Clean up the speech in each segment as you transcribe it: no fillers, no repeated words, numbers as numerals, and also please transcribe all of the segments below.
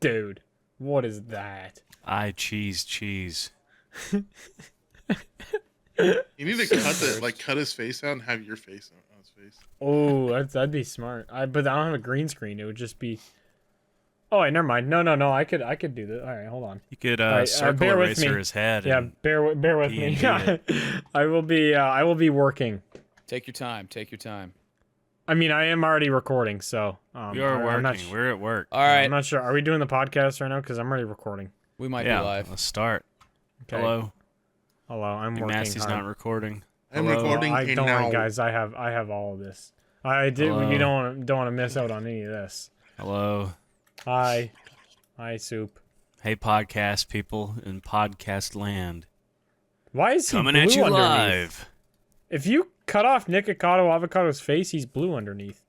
Dude, what is that? Cheese. You need to cut his face out and have your face on his face. Oh, that'd be smart. But I don't have a green screen. It would just be. Oh, wait, never mind. No. I could do this. All right, hold on. You could right, circle bear with eraser me. his head. Yeah, and bear with me. PNG I will be working. Take your time. I mean, I am already recording, so we are working. We're at work. All right. I'm not sure. Are we doing the podcast right now? Because I'm already recording. We might be Yeah, live. let's start. Okay. Hello. I'm working Massey's hard. not recording. I'm Hello. recording Don't now. worry, guys. I have all of this. I did. Hello. You don't want to miss out on any of this. Hello. Hi, Soup. Hey, podcast people in podcast land. Why is he Coming blue at you underneath? live. If you cut off Nikocado Avocado's face, he's blue underneath.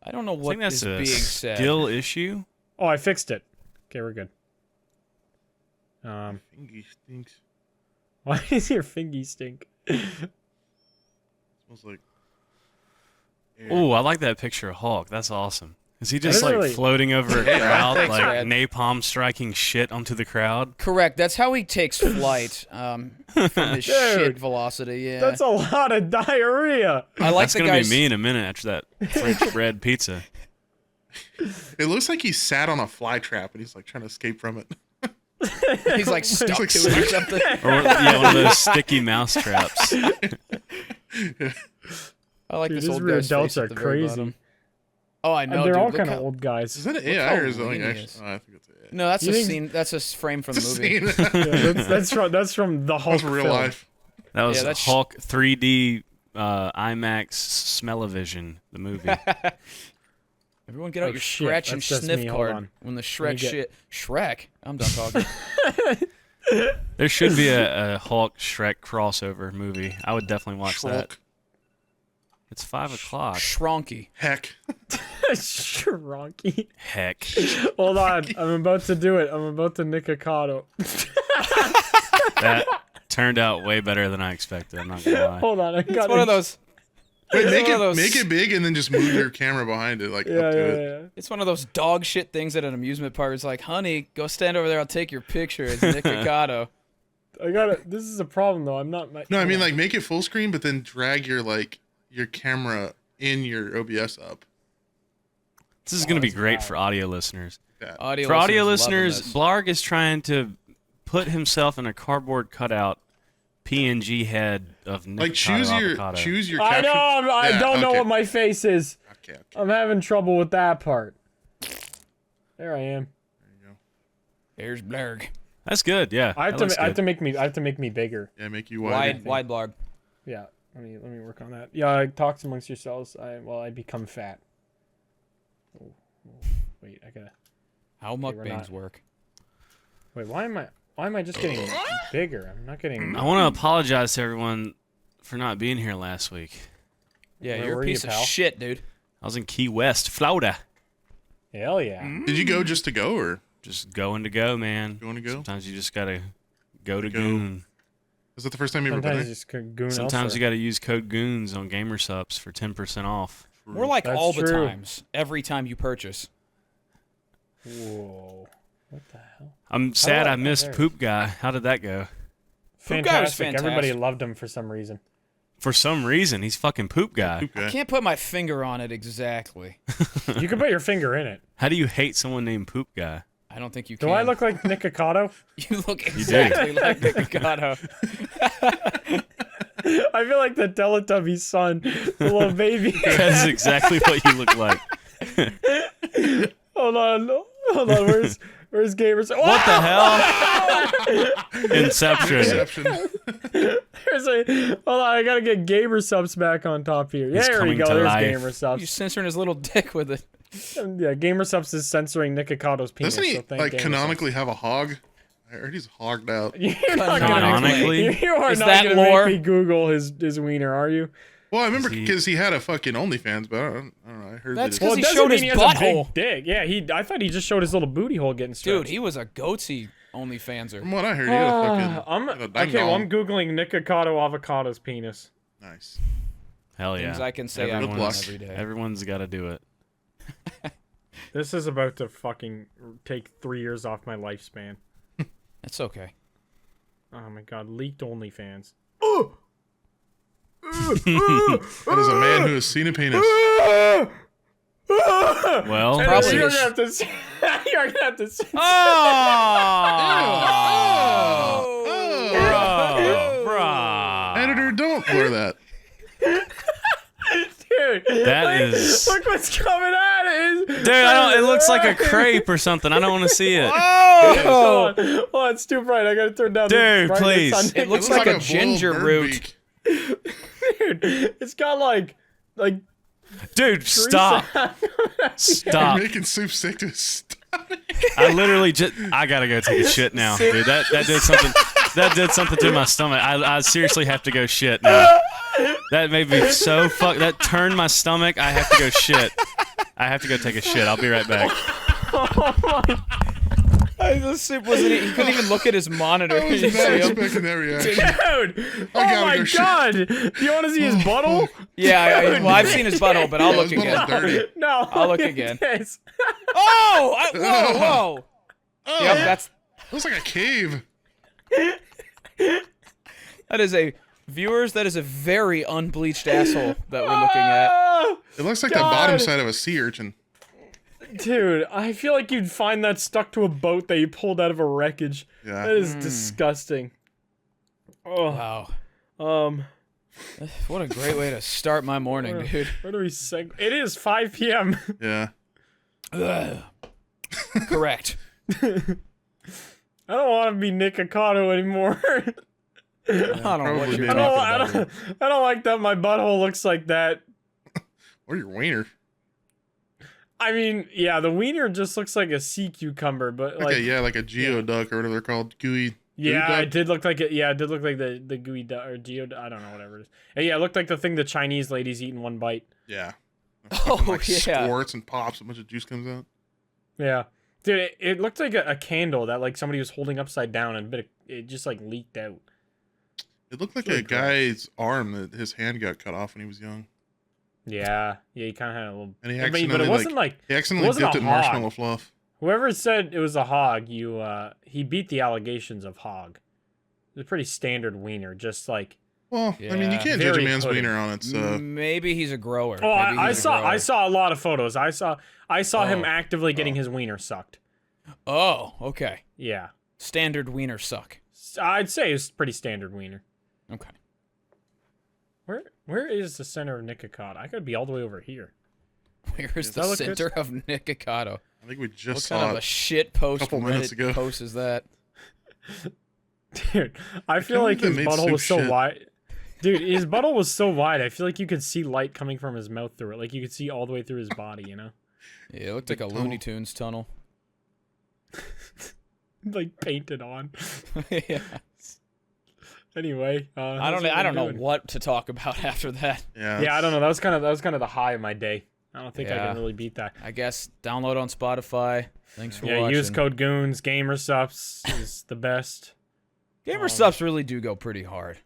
I don't know I what think that's is a being said. skill issue. Oh, I fixed it. Okay, we're good. Fingy stinks. Why does your fingy stink? Smells like. Oh, I like that picture of Hulk. That's awesome. Is he just is like really- floating over a Yeah, crowd, thanks, like Brad. napalm striking shit onto the crowd? Correct. That's how he takes flight. From his shit velocity. Yeah. That's a lot of diarrhea. I like That's the gonna guy's. be me in a minute after that French bread pizza. It looks like he sat on a fly trap and he's like trying to escape from it. He's like stuck like to it or something. Or yeah, one of those sticky mouse traps. I like Dude, this these old rear guy's adults face are at the very crazy. bottom. Oh, I know. They're dude. all Look kind of how- old guys. Is that an Look AI how or is it lean like he actually? is. Oh, I think it's AI. No, that's You a think- scene. That's a frame from the It's a movie. scene. Yeah, that's from the Hulk That's real film. life. That was Yeah, that's Hulk 3D IMAX Smell-O-Vision, the movie. Everyone get out Oh, your shit, scratch and that's just sniff me, hold card on. when the me Shrek get- shit. Shrek. I'm done talking. There should be a Hulk Shrek crossover movie. I would definitely watch that. Shulk. It's 5 o'clock. Shronky. Heck. Shronky. Heck. Hold on, I'm about to do it. I'm about to Nikocado. That turned out way better than I expected. I'm not gonna lie. Hold on, I got It's one of those. Wait, make one of it those- make it big and then just move your camera behind it, like Yeah, up to yeah, it. yeah. It's one of those dog shit things at an amusement park. It's like, honey, go stand over there. I'll take your picture. It's Nikocado. I got it. This is a problem though. I'm not. No, I mean like make it full screen, but then drag your camera in your OBS up. This is gonna be that's great bad. for audio listeners. Yeah. Audio For audio loving listeners, this. Blarg is trying to put himself in a cardboard cutout PNG head of Nikocado Like choose avocado. your. I caption. know. I Yeah, don't know okay. what my face is. Okay. I'm having trouble with that part. There I am. There you go. There's Blarg. That's good. Yeah, I have that looks to. I have good. to make me bigger. Yeah, make you wider. Wide Blarg. Yeah. Let me work on that. Yeah. Talks amongst yourselves. I become fat. Oh, wait. I gotta. How we're mukbangs not- work. Wait. Why am I just getting bigger? I'm not getting. I want to apologize to everyone for not being here last week. Yeah, Where you're were a you, piece of pal? shit, dude. I was in Key West, Florida. Hell yeah. Did you go just to go or Just going to go, man. Going to go? Sometimes you just gotta go to Go. Goon. is that the first time you ever been Sometimes there? you just could goon Sometimes you elsewhere. gotta use code Goons on GamerSups for 10% off. We're like That's all the true. times. Every time you purchase. Whoa. What the hell? I'm sad I oh, missed there it Poop Guy. How did that go? Poop Guy was Fantastic. Everybody fantastic. loved him for some reason. For some reason, he's fucking Poop Guy. Okay. I can't put my finger on it exactly. You can put your finger in it. How do you hate someone named Poop Guy? I don't think you Do can. I look like Nikocado? You look exactly like Nikocado. I feel like the Teletubby son, the little baby. That's exactly what you look like. Hold on. Where's Gamers? What the hell? Inception. Reception. Hold on, I gotta get Gamer Subs back on top here. He's There we coming go. to There's life. Gamer You're Subs. censoring his little dick with it. Yeah, Gamer Subs is censoring Nikokado's penis. Doesn't he so thank like Gamer canonically have a hog? I heard he's hogged out. Subs. You're not gonna Canonically? make me, you are Is not that gonna lore? make me Google his wiener, are you? Well, I remember Is he- because he had a fucking OnlyFans, but I don't know. I heard That's that. Because It's, he showed his he has a butthole. big dick. Yeah, I thought he just showed his little booty hole getting stretched. Dude, he was a goatsy OnlyFanser. from what I heard, he had a fucking. I'm had a okay. Well, dong-dong. I'm googling Nikocado avocado's penis. Nice. Hell yeah. Things I can say Good I've done luck. every day. Everyone's got to do it. This is about to fucking take 3 years off my lifespan. It's okay. Oh my god, leaked OnlyFans. That is a man who has seen a penis. Well, And Probably you're is- gonna have to say, you're gonna have to say, oh, bruh. Editor, don't blur that. dude. That like, is- Look what's coming out. Dude, it looks like a crepe or something. I don't want to see it. Hold on. Oh, it's too bright. I gotta turn down the Dude, brightness please. on It looks It like a boiled ginger bird root. beak. Dude, it's got like Dude, stop. Stop. You're making soup sick to his stomach. I literally just, I gotta go take a shit now, dude. That did something. That did something to my stomach. I seriously have to go shit now. That made me so fuck. That turned my stomach. I have to go shit. I have to go take a shit. I'll be right back. The soup wasn't. He couldn't even look at his monitor. I was You not see him? expecting that reaction. Dude! Oh gotta my go shit. god! Do you want to see his butthole? Yeah, well, I've seen his butthole, but I'll Yeah, look his butthole's again. dirty. No. I'll look at again. this. Oh! Whoa! Oh, Yep, that's looks like a cave. that is a viewers. That is a very unbleached asshole that we're looking at. Ah! It looks like the God. bottom side of a sea urchin. Dude, I feel like you'd find that stuck to a boat that you pulled out of a wreckage. Yeah. That is disgusting. Oh, Wow, what a great way to start my morning, dude. where do we seg? It is 5 p.m. Yeah. Ugh. Correct. I don't want to be Nikocado anymore. I don't know what probably you're did. talking about. I don't like that my butthole looks like that. Or your wiener. I mean, yeah, the wiener just looks like a sea cucumber, but like, Okay, yeah, like a geoduck or whatever they're called. Gooey. yeah, duck? it did look like it. Yeah, it did look like the gooey or geo. I don't know, whatever it is. And yeah, it looked like the thing the Chinese ladies eat in one bite. Yeah. Oh, Like yeah. squirts and pops, a bunch of juice comes out. Yeah, dude, it looked like a candle that like somebody was holding upside down and it just like leaked out. It looked like Really a guy's arm that his hand got cut off when he was young. Yeah, he kind of had a little. And he but accidentally, it wasn't like He accidentally wasn't dipped a it in hog. marshmallow fluff. whoever said it was a hog. He beat the allegations of hog. It's a pretty standard wiener, just like. Well, I mean, you Yeah. can't judge a Very man's hooded. wiener on its. Maybe he's a grower. Oh, Maybe I he's a saw grower. a lot of photos. I saw him Oh. actively getting his wiener sucked. Oh, okay. Yeah, Standard wiener suck. I'd say it's pretty standard wiener. Okay. Where is the center of Nikocado? I could be all the way over here. Where's that the look good? center of Nikocado? I think we just What saw kind of it. a shit post couple minutes Reddit ago. post is that? Dude, I feel can't like believe his they made butthole was soup so shit. wide. Dude, his butthole was so wide. I feel like you could see light coming from his mouth through it. Like you could see all the way through his body, you know? Yeah, it looked like a tunnel. Looney Tunes tunnel. Like painted on. Yeah. Anyway, I don't know what to talk about after that. Yeah. Yeah, I don't know. That was kind of the high of my day. I don't think I Yeah. can really beat that. I guess download on Spotify. Thanks for Yeah, watching. use code Goons. Gamer Subs is the best. Gamer subs really do go pretty hard.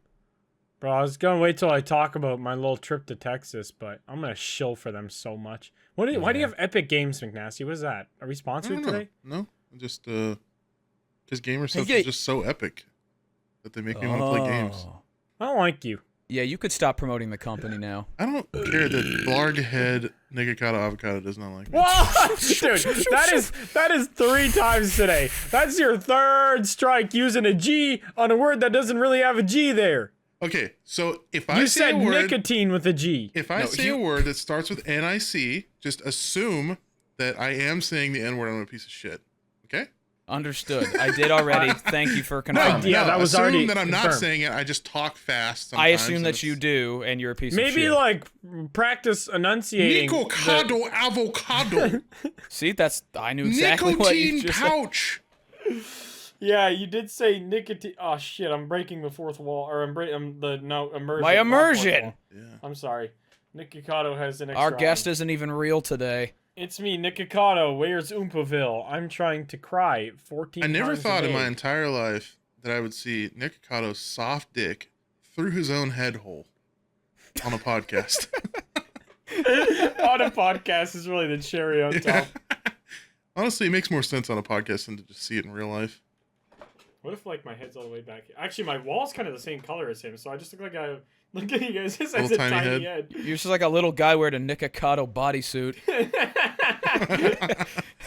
Bro, I was gonna wait till I talk about my little trip to Texas, but I'm gonna shill for them so much. Why do you Yeah. have Epic Games, McNasty? What is that? Are we I sponsored don't know. today? No, just because gamer stuff yeah. is just so epic that they make me want to play games. Oh. I don't like you. Yeah, you could stop promoting the company now. I don't care that Blargocado, Nikocado, avocado does not like me. What? Dude, that is 3 times today. That's your 3rd strike using a G on a word that doesn't really have a G there. Okay, so if I You say said a word, nicotine with a G. if I No, say you- a word that starts with NIC, just assume that I am saying the N word. I'm a piece of shit. Okay? Understood. I did already. Thank you for confirming. Yeah, that was assume already that I'm not confirmed. saying it. I just talk fast. I Sometimes, assume and that you it's do, and you're a piece of Maybe shit. like practice enunciating. Nikocado, avocado, See, I knew exactly what you nicotine just said. pouch. Yeah, you did say nicotine. Oh shit! I'm breaking the fourth wall, or I'm breaking the immersion. My not fourth immersion. wall. Yeah. I'm sorry. Nikocado has an extra. Our guest arm. isn't even real today. It's me, Nikocado. Where's Oompaville? I'm trying to cry 14 I never times thought a in day. my entire life that I would see Nikocado's soft dick through his own head hole on a podcast. On a podcast is really the cherry on top. Honestly, it makes more sense on a podcast than to just see it in real life. What if like my head's all the way back? Actually, my wall's kind of the same color as him, so I just look like I look at you guys. This has a tiny head. You're just like a little guy wearing a Nikocado bodysuit.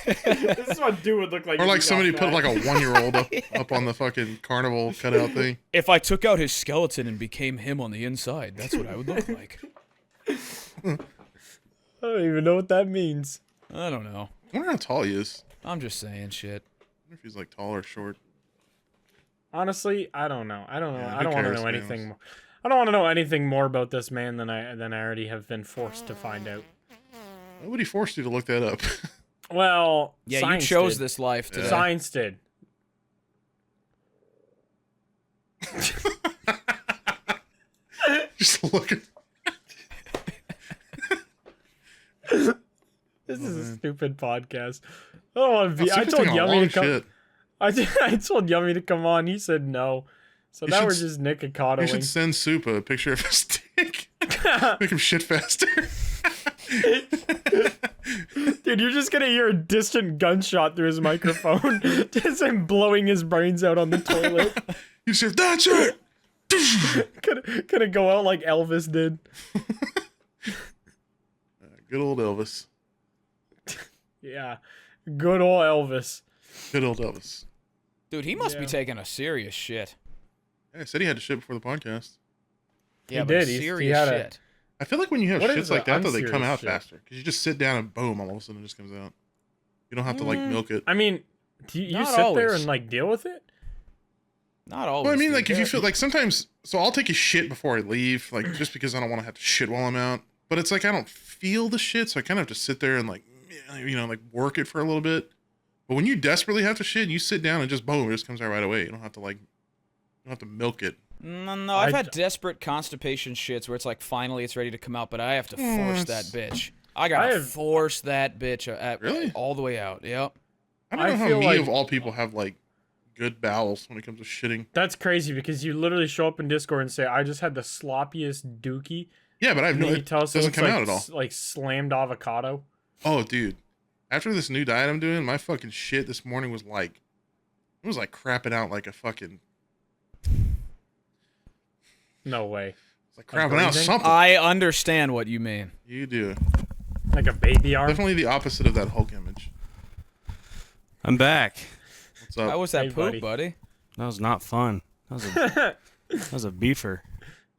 This is what dude would look like. Or like somebody put like a 1-year-old up on the fucking carnival cutout thing. If I took out his skeleton and became him on the inside, that's what I would look like. I don't even know what that means. I don't know. I wonder how tall he is. I'm just saying shit. I wonder if he's like tall or short. Honestly, I don't know. I don't know. Yeah, I don't want to who know cares, anything man? more. I don't want to know anything more about this man than I already have been forced to find out. Nobody forced you to look that up. Well, Yeah, science you chose did. this life today. Science did. Just looking. This is a stupid podcast. I don't want to be. I Stupid's told taking a Yummy long to come. shit. I told Yummy to come on. He said no. So You now should we're s- just You should Nicocadoing. send Soup a picture of his dick. Make him shit faster. Dude, you're just gonna hear a distant gunshot through his microphone. Just him blowing his brains out on the toilet. You said, that's it! Gonna go out like Elvis did. Good old Elvis. Yeah. Good old Elvis. Good old Elvis. Dude, he must Yeah. be taking a serious shit. Yeah, I said he had to shit before the podcast. Yeah, He but did. He serious had a- shit. I feel like when you have What shits is like the that, though, they come unserious out shit? faster. Because you just sit down and boom, all of a sudden it just comes out. You don't have to, like, milk it. I mean, do you Not sit there always. and like deal with it? Not always. Well, I mean, dude. like, if you There- feel like sometimes, so I'll take a shit before I leave, like, just because I don't want to have to shit while I'm out. But it's like I don't feel the shit, so I kind of have to sit there and, like, you know, like, work it for a little bit. But when you desperately have to shit, you sit down and just boom, it just comes out right away. You don't have to, like, you don't have to milk it. No, I've I- had desperate constipation shits where it's like finally it's ready to come out, but I have to force that it's- bitch. I gotta I have- force that bitch Really? all the way out. Yep. I don't I know how feel me like- of all people have, like, good bowels when it comes to shitting. That's crazy because you literally show up in Discord and say, "I just had the sloppiest dookie." Yeah, but I have And no, then you it tell us doesn't it's come like, out at all. like slammed avocado. Oh, dude. After this new diet I'm doing, my fucking shit this morning was like, it was like crapping out like a fucking, No way. it's like crapping out breathing? something. I understand what you mean. You do. Like a baby arm. Definitely the opposite of that Hulk image. I'm back. What's up? How was that Hey, poop, buddy. buddy? That was not fun. That was a beefer.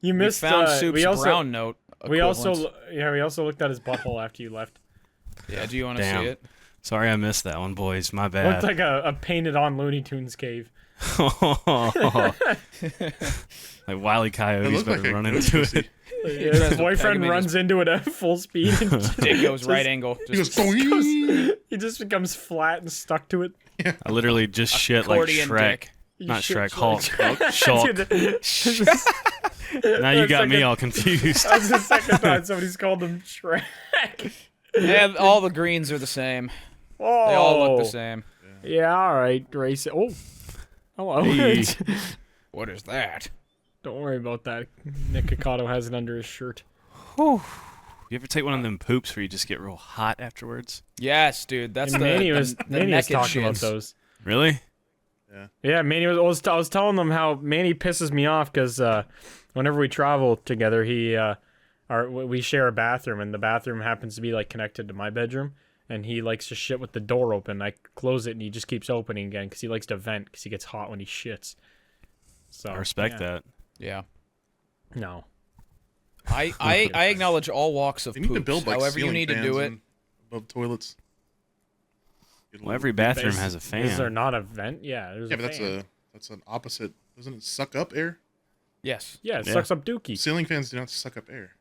You We missed. found Soup's we also brown note. we also equivalent. we also looked at his butthole after you left. Yeah, do you want to Damn. see it? Sorry I missed that one, boys. My Looked bad. like a painted on Looney Tunes cave. Like Wile E. It Coyote's looked better like a run ghost into pussy. it. His tries to boyfriend peg him in runs into it at full speed. And Dick goes right angle. He goes, Just boing. he just becomes flat and stuck to it. I literally just shit like accordion Shrek. dick. You Not shit Shrek, Hulk. Dude, Shulk. Now you got me second- all confused. That's the second time somebody's called him Shrek. Yeah, all the greens are the same. Oh, They all look the same. Yeah, all right, race. Oh, hello. Hey. What is that? Don't worry about that. Nikocado has it under his shirt. You ever take one of them poops where you just get real hot afterwards? Yes, dude. That's And the, Manny the, was the Manny was naked talking about shins. those. Really? Yeah, Manny was. I was telling them how Manny pisses me off because whenever we travel together, we share a bathroom, and the bathroom happens to be like connected to my bedroom, and he likes to shit with the door open. I close it, and he just keeps opening again because he likes to vent because he gets hot when he shits. So I respect yeah. that. Yeah. No, I acknowledge all walks of They need to poops. build like However you ceiling need to fans do it. in- above toilets. Well, every bathroom has a Is there fan. not a vent? Yeah, there's Yeah, a but fan. that's an opposite. Doesn't it suck up air? Yes. Yeah, it Yeah. sucks up dookie. Ceiling fans do not suck up air.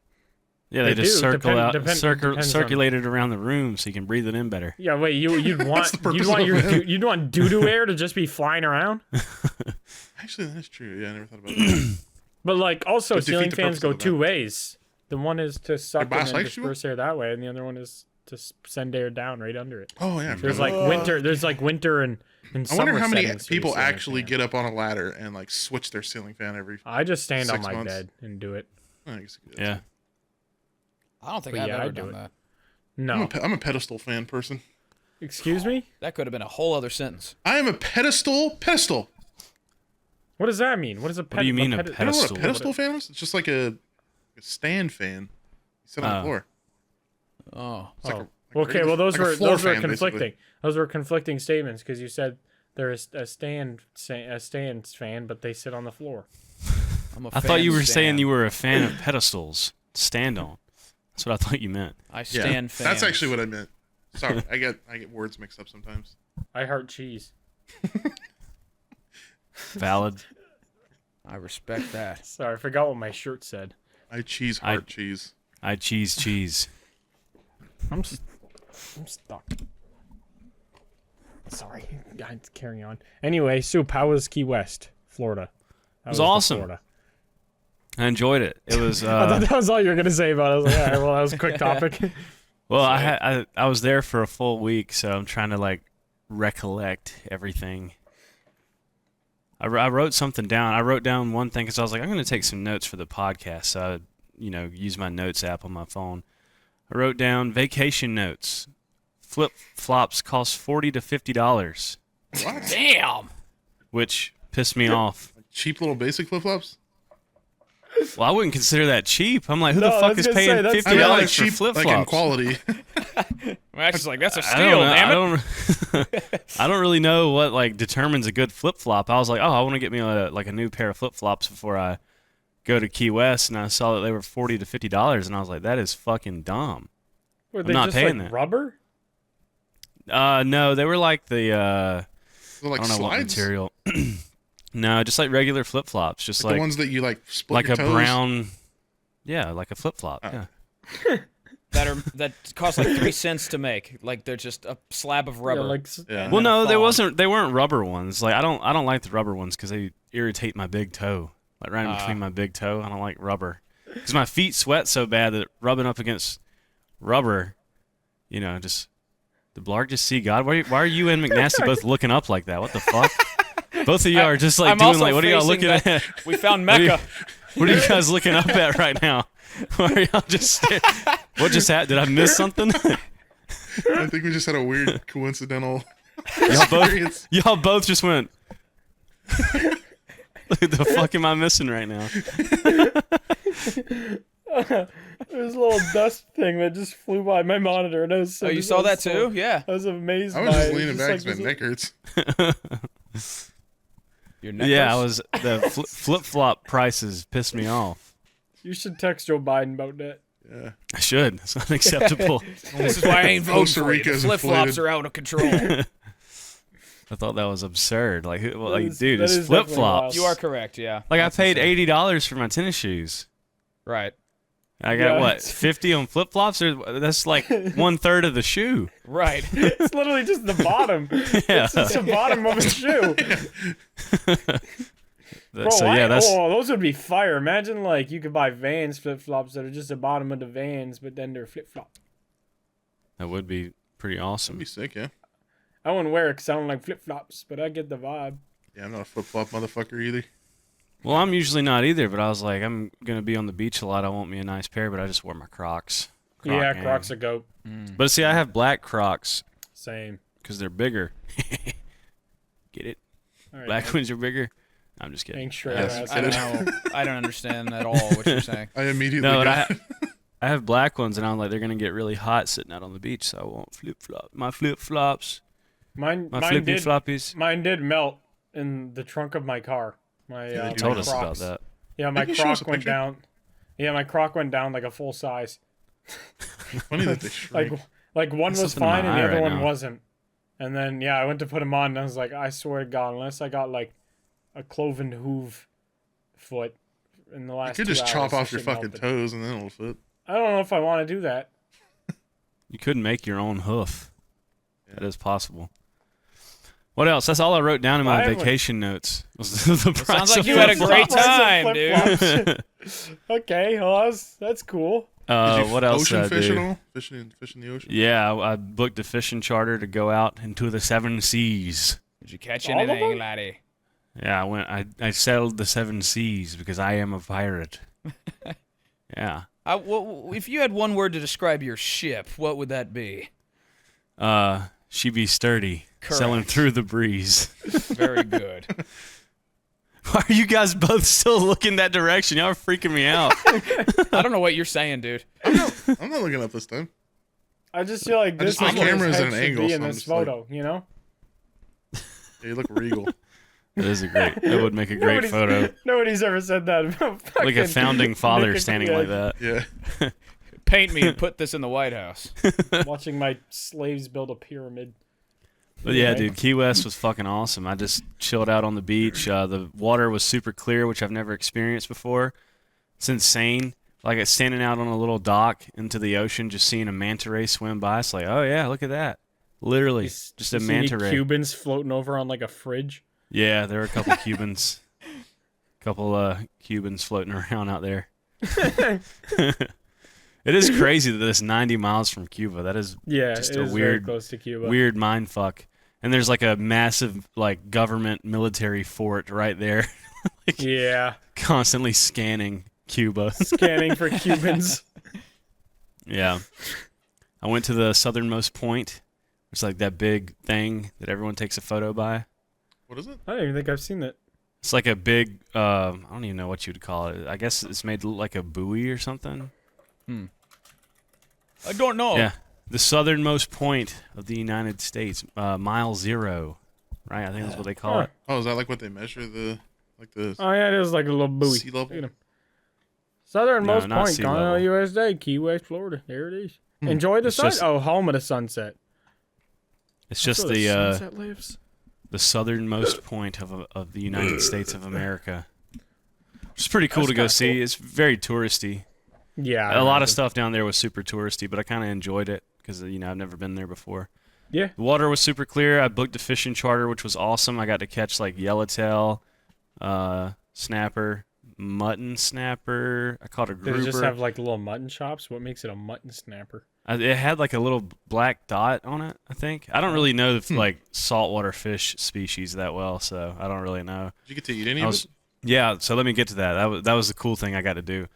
Yeah, they They just do. circle Depends on- circulate it around the room so you can breathe it in better. Yeah, wait, you'd want the purpose of a vent. you'd want doo-doo air to just be flying around? Actually, that is true. Yeah, I never thought about that. But like also To defeat ceiling the fans purpose go of the two vent. ways. The one is to suck in and bisexual? disperse air that way, and the other one is to send air down right under it. Oh yeah. I There's forgot like winter. There's like winter and I summer wonder how many settings for the people ceiling actually fan. get up on a ladder and like switch their ceiling fan every. I just stand on 6 my months. bed and do it. I guess that's Yeah. I don't think But I've yeah, I ever do done it. that. No, I'm a pedestal fan person. Excuse me? That could have been a whole other sentence. I am a pedestal. What does that mean? What is a pedestal? do you mean a You know what pedestal? a pedestal fan is? It's just like a stand fan. You sit on the floor. Oh. It's like Okay, well those like a were floor fan, conflicting. basically. Those were conflicting statements because you said they're a stand fan, but they sit on the floor. I'm a I thought you were fan. saying you were a fan of pedestals to stand on. That's what I thought you meant. I stand fan. That's actually what I meant. Sorry, I get words mixed up sometimes. I heart cheese. Valid. I respect that. Sorry, I forgot what my shirt said. I cheese heart cheese. I cheese. I'm stuck. Sorry, guys, carry on. Anyway, Soup, how was Key West, Florida? It was awesome. I enjoyed it. It was. I thought that was all you were gonna say about it. I was like, all right, well, that was a quick topic. Well, I was there for a full week, so I'm trying to like recollect everything. I wrote something down. I wrote down one thing because I was like, I'm going to take some notes for the podcast. So I, use my notes app on my phone. I wrote down vacation notes. Flip-flops cost $40 to $50. What? Damn. Which pissed me off. Cheap little basic flip flops. Well, I wouldn't consider that cheap. I'm like, who No, the I fuck was is gonna say, paying that's- $50 I mean, like for cheap, flip-flops? like in quality. Max's like, that's a I steal, don't know. damn it. I don't really know what like determines a good flip flop. I was like, oh, I want to get me a new pair of flip flops before I go to Key West, and I saw that they were $40 to $50, and I was like, that is fucking dumb. Were I'm they not just paying like that. rubber? No, they were like the They're like I don't know what slides. material. No, just like regular flip flops, just Like like the ones that you like split like your a toes. brown. Yeah, like a flip flop. Oh. Yeah. That cost like 3 cents to make. Like they're just a slab of rubber. Yeah, like Yeah. and Well, then a no, thong. they weren't rubber ones. Like I don't like the rubber ones because they irritate my big toe. Like right in between my big toe, I don't like rubber because my feet sweat so bad that rubbing up against rubber, just the Blarg just see God. Why are you and McNasty both looking up like that? What the fuck? Both of you are just like I'm doing also like, what are y'all facing looking that- at? We found What are you- Mecca. What are you guys looking up at right now? Why are y'all just? What just happened? Did I miss something? I think we just had a weird coincidental Y'all experience. both just went. What the fuck am I missing right now? There's a little dust thing that just flew by my monitor, and I was so. Oh, you I saw was that so- too? Yeah. I was amazed. I was by just it. leaning back like because my this- neck hurts. Your neck Yeah, hurts? the flip flop prices pissed me off. You should text Joe Biden about that. Yeah. I should. It's unacceptable. This is why I ain't voting Costa for you. Rica's The flip-flops inflated. are out of control. I thought that was absurd. Like, That like is- dude, that it's is definitely flip flops. You are correct, yeah. Like, That's I paid insane. $80 for my tennis shoes. Right. I got Yeah. what, 50 on flip flops? That's like 1/3 of the shoe. Right. It's literally just the bottom. Yeah. It's just the bottom of a shoe. Bro, So yeah, that's those would be fire. Imagine like you could buy Vans flip flops that are just the bottom of the Vans, but then they're flip flop. that would be pretty That'd awesome. be sick, yeah. I wouldn't wear it because I don't like flip flops, but I get the vibe. Yeah, I'm not a flip flop motherfucker either. Well, I'm usually not either, but I was like, I'm gonna be on the beach a lot. I want me a nice pair, but I just wore my Crocs. Yeah, gang. Crocs are goat. But see, I have black Crocs Same. because they're bigger. Get it? All right, Black man. ones are bigger. I'm just kidding. Ain't straight Yes. ass. I don't know. I don't understand at all what you're saying. I immediately No, but got I have black ones, and I'm like, they're gonna get really hot sitting out on the beach, so I want flip flop. My flip flops, Mine flippy did. floppies. Mine did melt in the trunk of my car. My Yeah, my you Told us about Crocs. that. Yeah, my Can you show us Croc a went picture? down. Yeah, my Croc went down like a full size. funny that they shrink. Like one There's was something in fine my and the eye other right one now. wasn't. And then I went to put them on and I was like, I swear to God, unless I got like a cloven hoof foot in the last You could 2 just hours, chop that off your shit fucking melted. toes and then it'll fit. I don't know if I want to do that. You could make your own hoof. That is possible. What else? That's all I wrote down in my I have, like- vacation notes. Was the price Sounds like of you had a flip-flops. great time, dude. Flip-flops. Okay, well that's cool. Did you What else ocean did I fish do? at all? Fish in the ocean? Yeah, I booked a fishing charter to go out into the 7 seas. Did you catch All of anything, them? laddie? Yeah, I sailed the 7 seas because I am a pirate. Yeah. If you had one word to describe your ship, what would that be? She be sturdy, Correct. selling through the breeze. Very good. Why are you guys both still looking that direction? Y'all are freaking me out. I don't know what you're saying, dude. I'm not looking up this time. I just feel like this just- my is where his camera's head at an should angle, be in so I'm this just like- photo, you know? Yeah, you look regal. That would make a great photo. Nobody's ever said that about Like a fucking founding father Nick- standing yeah, like that. Yeah. Paint me and put this in the White House. Watching my slaves build a pyramid. But yeah, Right. dude, Key West was fucking awesome. I just chilled out on the beach. The water was super clear, which I've never experienced before. It's insane. Like it's standing out on a little dock into the ocean, just seeing a manta ray swim by. It's like, oh yeah, look at that. Literally, just a You see any manta ray. Cubans floating over on like a fridge. Yeah, there were a couple Cubans. Cubans floating around out there. It is crazy that it's 90 miles from Cuba. That is Yeah, just it a is very weird, close to Cuba. weird mind fuck. And there's like a massive like government military fort right there, Yeah, constantly scanning Cuba. scanning for Cubans. Yeah. I went to the southernmost point. It's like that big thing that everyone takes a photo by. What is it? I don't even think I've seen that. It's like a big, I don't even know what you would call it. I guess it's made to look like a buoy or something. I don't know. Yeah. The southernmost point of the United States, mile 0, right? I think that's what they call Huh. it. Oh, is that like what they measure the Oh yeah, it is like a little buoy. sea level? Look at 'em. Southernmost No, not point, sea Continental level. USA, Key West, Florida. There it is. Enjoy the It's sun. just- Oh, home of the sunset. It's just That's where the sunset lives. the southernmost point of the United States of America. It's pretty cool to go That's kinda see. It's very touristy. Yeah, I A lot imagine. of stuff down there was super touristy, but I kind of enjoyed it because I've never been there before. Yeah, The water was super clear. I booked a fishing charter, which was awesome. I got to catch like yellowtail, snapper, mutton snapper. I caught a did grouper. it just have like little mutton chops? What makes it a mutton snapper? It had like a little black dot on it, I think. I don't really know like saltwater fish species that well, so I don't really know. Did you get to eat any I of was, it? yeah, so let me get to that. That was the cool thing I got to do.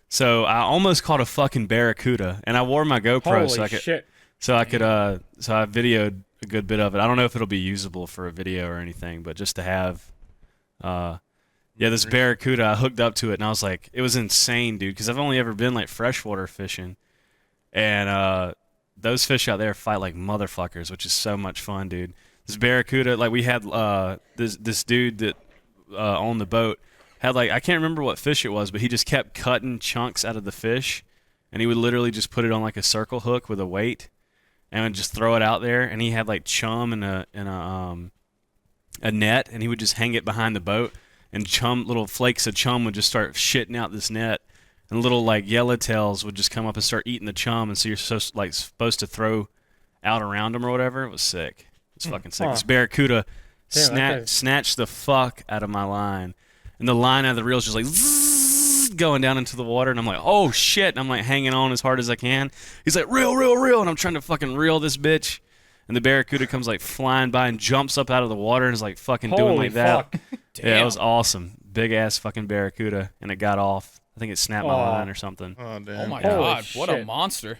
So I almost caught a fucking barracuda, and I wore my GoPro Holy so I shit! so I videoed a good bit of it. I don't know if it'll be usable for a video or anything, but just to have, this barracuda, I hooked up to it, and I was like, it was insane, dude, because I've only ever been like freshwater fishing, and those fish out there fight like motherfuckers, which is so much fun, dude. This barracuda, like we had this dude that on the boat had like I can't remember what fish it was, but he just kept cutting chunks out of the fish, and he would literally just put it on like a circle hook with a weight, and would just throw it out there. And he had like chum and a net, and he would just hang it behind the boat, and little flakes of chum would just start shitting out this net, and little like yellowtails would just come up and start eating the chum, and so you're supposed to throw out around them or whatever. It was sick. It was fucking sick. Huh. This barracuda Damn, that guy's- snatched the fuck out of my line. And the line out of the reel is just like zzz, going down into the water. And I'm like, oh shit. And I'm like hanging on as hard as I can. He's like, reel, reel, reel. And I'm trying to fucking reel this bitch. And the barracuda comes like flying by and jumps up out of the water and is like fucking doing Holy like that. fuck! Yeah, it was awesome. Big ass fucking barracuda. And it got off. I think it snapped my Aw. line or something. Oh damn. Oh my Holy god, what a shit. monster.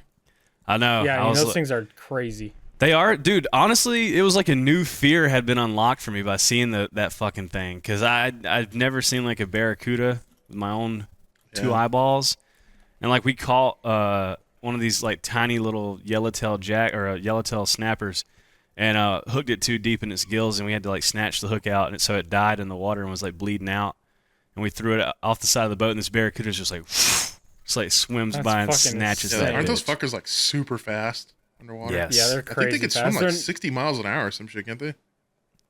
I know. Yeah, I mean, was those like- things are crazy. They are, dude. Honestly, it was like a new fear had been unlocked for me by seeing that fucking thing. Cause I've never seen like a barracuda with my own two Yeah. eyeballs, and like we caught one of these like tiny little yellowtail yellowtail snappers, and hooked it too deep in its gills, and we had to like snatch the hook out, and so it died in the water and was like bleeding out, and we threw it off the side of the boat, and this barracuda's just like, just like swims That's by and fucking snatches insane. that. Aren't those bitch. fuckers like super fast underwater? Yes. Yeah, they're I think crazy they could fast. swim like They're- 60 miles an hour or some shit, can't they?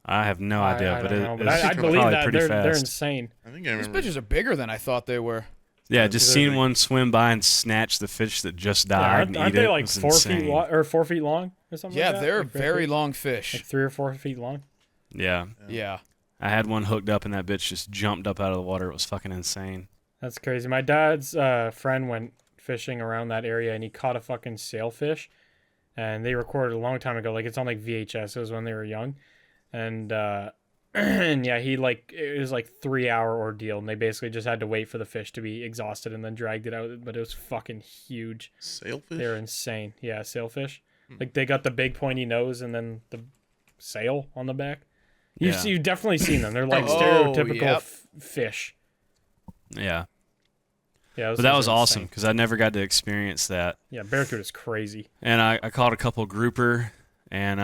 I have no idea, I but don't it, know, but it's I believe probably that pretty they're fast. insane. I think I These remember. bitches are bigger than I thought they were. Yeah, just they're seeing like- one swim by and snatch the fish that just Yeah, died aren't and aren't eat they it like was 4 insane. feet long or 4 feet long or something? Yeah, like that? they're Like very 4 long like fish. 3 or 4 feet long. Yeah, Yeah. I had one hooked up and that bitch just jumped up out of the water. It was fucking insane. That's crazy. My dad's friend went fishing around that area and he caught a fucking sailfish, and they recorded a long time ago. Like it's on like VHS. It was when they were young, and and yeah, it was like 3 hour ordeal, and they basically just had to wait for the fish to be exhausted and then dragged it out. But it was fucking huge. Sailfish? They're insane. Yeah, sailfish. Like they got the big pointy nose and then the sail on the back. Yeah. You've definitely seen them. They're like Oh, stereotypical yep. fish. Yeah. Yeah, But that was things are awesome insane. because I never got to experience that. Yeah, Barracuda is crazy. And I caught a couple grouper, and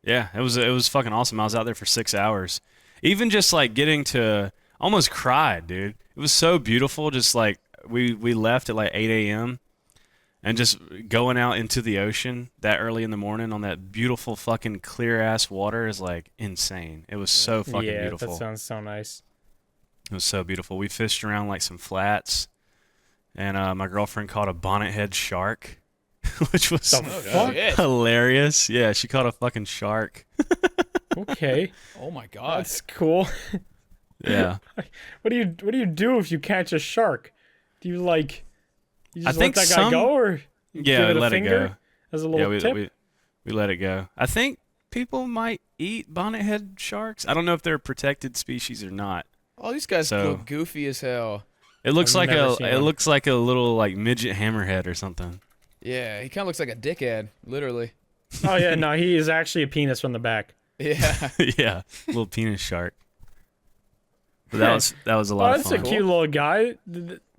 yeah, it was fucking awesome. I was out there for 6 hours. Even just like getting to almost cried, dude. It was so beautiful. Just like we left at like 8 a.m. and just going out into the ocean that early in the morning on that beautiful fucking clear ass water is like insane. It was so fucking Yeah, beautiful. that sounds so nice. It was so beautiful. We fished around like some flats, and my girlfriend caught a bonnethead shark, which was The fuck? Shit. hilarious. Yeah, she caught a fucking shark. Okay, Oh my god. that's cool. Yeah. What do you do if you catch a shark? Do you like you just I think let that guy some- go, or you Yeah, give we it a let it finger go. as a Yeah, little tip? we let it go. I think people might eat bonnethead sharks. I don't know if they're a protected species or not. All these guys So- look goofy as hell. It looks I've like never a seen it one. looks like a little like midget hammerhead or something. Yeah, he kind of looks like a dickhead, literally. Oh yeah, no, he is actually a penis from the back. Yeah. Yeah, little penis shark. But that was a Oh, lot of that's a fun. cute little guy.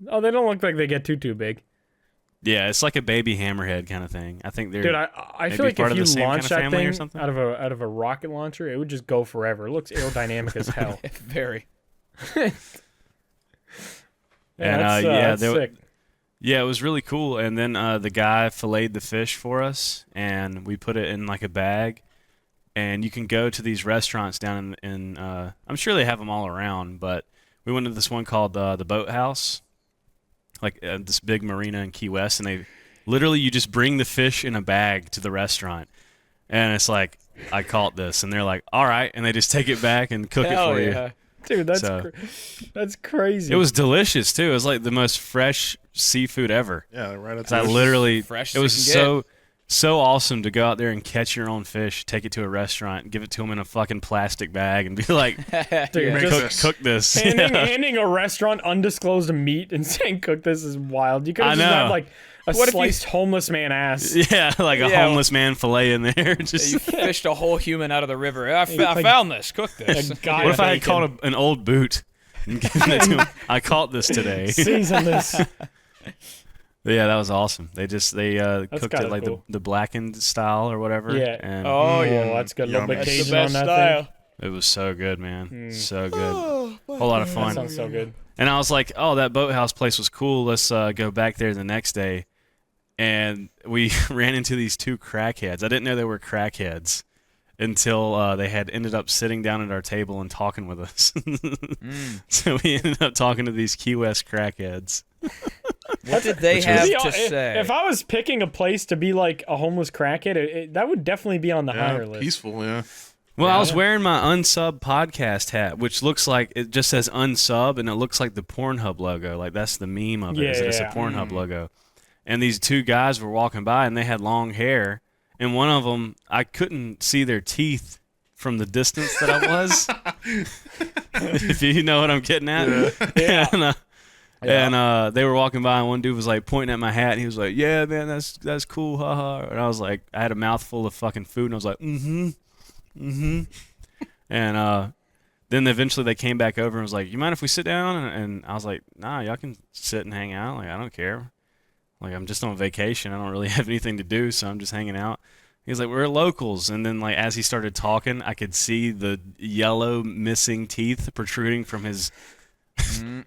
Oh, they don't look like they get too big. Yeah, it's like a baby hammerhead kind of thing. I think they're Dude, I maybe feel like part if of you the same launch kind of that family thing or something? out of a rocket launcher, it would just go forever. It looks aerodynamic as hell. Very. And, that's, yeah, that's they- sick. Yeah, it was really cool. And then the guy filleted the fish for us, and we put it in like a bag. And you can go to these restaurants down in I'm sure they have them all around, but we went to this one called the Boathouse, like this big marina in Key West, and they literally you just bring the fish in a bag to the restaurant, and it's like I caught this, and they're like, all right, and they just take it back and cook Hell it for yeah. you. Dude, that's So- that's crazy. It was delicious too. It was like the most fresh seafood ever. Yeah, right at I the literally, fresh it was as you can so awesome to go out there and catch your own fish, take it to a restaurant, give it to them in a fucking plastic bag, and be like, Dude, Yeah. just cook this. handing a restaurant undisclosed meat and saying cook this is wild. You could I have just had know. like a What if you- sliced homeless man ass. Yeah, like a Yeah. homeless man fillet in there. You Just fished a whole human out of the river. I Like- found this. Cook this. A guy what if I had bacon. caught an old boot and given it to him? I caught this today. Season this. Yeah, that was awesome. They cooked kinda it like cool. the blackened style or whatever. Yeah. And Oh, yeah. that's good. A little bit Yum. That's the Cajun on best that style. thing. it was so good, man. Mm. So good. Whole lot of That fun. sounds so good. And I was like, oh, that boathouse place was cool. Let's go back there the next day. And we ran into these two crackheads. I didn't know they were crackheads until they had ended up sitting down at our table and talking with us. So we ended up talking to these Key West crackheads. What did they Which have was- to If- say? If I was picking a place to be like a homeless crackhead, that would definitely be on the higher yeah, list. peaceful. Yeah, Well, I was Yeah. wearing my unsub podcast hat, which looks like it just says unsub, and it looks like the Pornhub logo. Like that's the meme of it. Is Yeah, it's a yeah. Pornhub logo. And these two guys were walking by, and they had long hair. And one of them, I couldn't see their teeth from the distance that I was. If you know what I'm getting at. Yeah. And they were walking by, and one dude was like pointing at my hat, and he was like, "Yeah, man, that's cool, haha." And I was like, I had a mouthful of fucking food, and I was like, And then eventually they came back over and was like, "You mind if we sit down?" And I was like, "Nah, y'all can sit and hang out. Like, I don't care. Like, I'm just on vacation. I don't really have anything to do, so I'm just hanging out." He was like, "We're locals." And then, like, as he started talking, I could see the yellow missing teeth protruding from his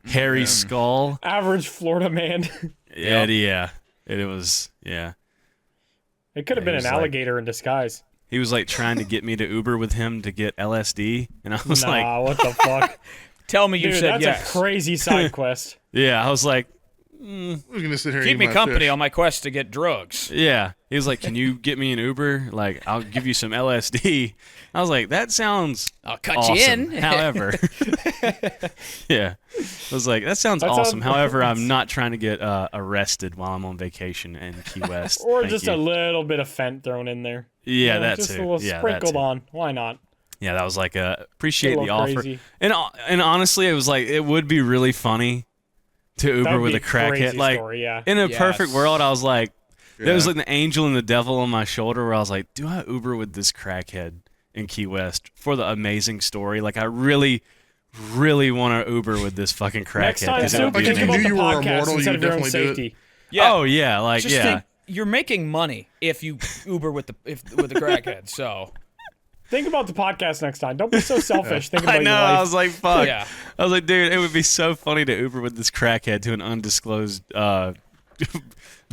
hairy skull. Average Florida man. Yeah. It was, yeah. It could have Yeah, been he an was like- alligator in disguise. He was, like, trying to get me to Uber with him to get LSD. And I was like, Nah, what the fuck? Tell me you Dude, said that's yes. a crazy side quest. yeah, I was like, we're gonna sit here. and Keep eat me my company fish. on my quest to get drugs. yeah. He was like, "Can you get me an Uber? Like, I'll give you some LSD." I was like, "That sounds I'll cut awesome." you in. However, yeah, I was like, "That sounds That awesome." sounds- However, I'm not trying to get arrested while I'm on vacation in Key West. Or Thank just you. a little bit of fent thrown in there. yeah, You know, that just too. a little Yeah, that sprinkled too. on. Why not? Yeah, that was like appreciate A the little offer. crazy. And honestly, it was like it would be really funny to That Uber would with be a crackhead. crazy like story, yeah. in a Yes. perfect world, I was like, There was like the angel and the devil on my shoulder where I was like, do I Uber with this crackhead in Key West for the amazing story? Like, I really, really want to Uber with this fucking crackhead. Next time, 'cause that would Soup, be Like, if think you amazing. knew about the you were podcast immortal, instead you of your own definitely do it. safety. Yeah. Oh, yeah. Like, Just yeah. think you're making money if you Uber with the crackhead. So Think about the podcast next time. Don't be so selfish. Thinking about I know. your life. I was like, fuck. Yeah. I was like, dude, it would be so funny to Uber with this crackhead to an undisclosed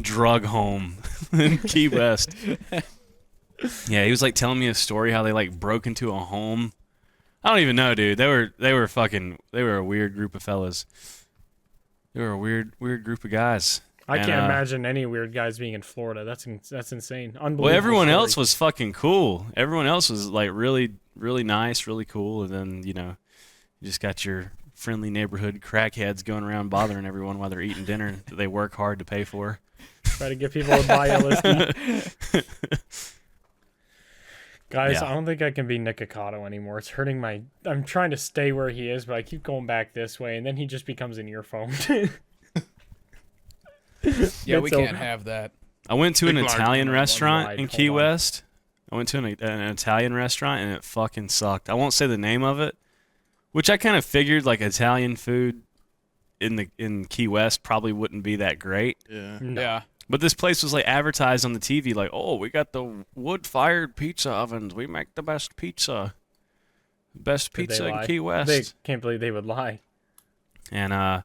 drug home in Key West. Yeah, he was like telling me a story how they like broke into a home. I don't even know, dude. They were a weird group of fellas. They were a weird group of guys. I And, can't imagine any weird guys being in Florida. That's insane. Unbelievable. Well, everyone story. else was fucking cool. Everyone else was like really, really nice, really cool. And then, you just got your friendly neighborhood crackheads going around bothering everyone while they're eating dinner that they work hard to pay for. Try to get people to buy LSD. Guys, Yeah. I don't think I can be Nikocado anymore. It's hurting my... I'm trying to stay where he is, but I keep going back this way, and then he just becomes an earphone. yeah, we It's can't over. have that. I went to an Big large Italian one, restaurant wide, in hold Key on. West. I went to an Italian restaurant, and it fucking sucked. I won't say the name of it, which I kind of figured like Italian food in Key West probably wouldn't be that great. Yeah. No. Yeah. But this place was like advertised on the TV like, oh, we got the wood-fired pizza ovens. We make the best pizza. Best Did they pizza in lie? Key West. They can't believe they would lie. And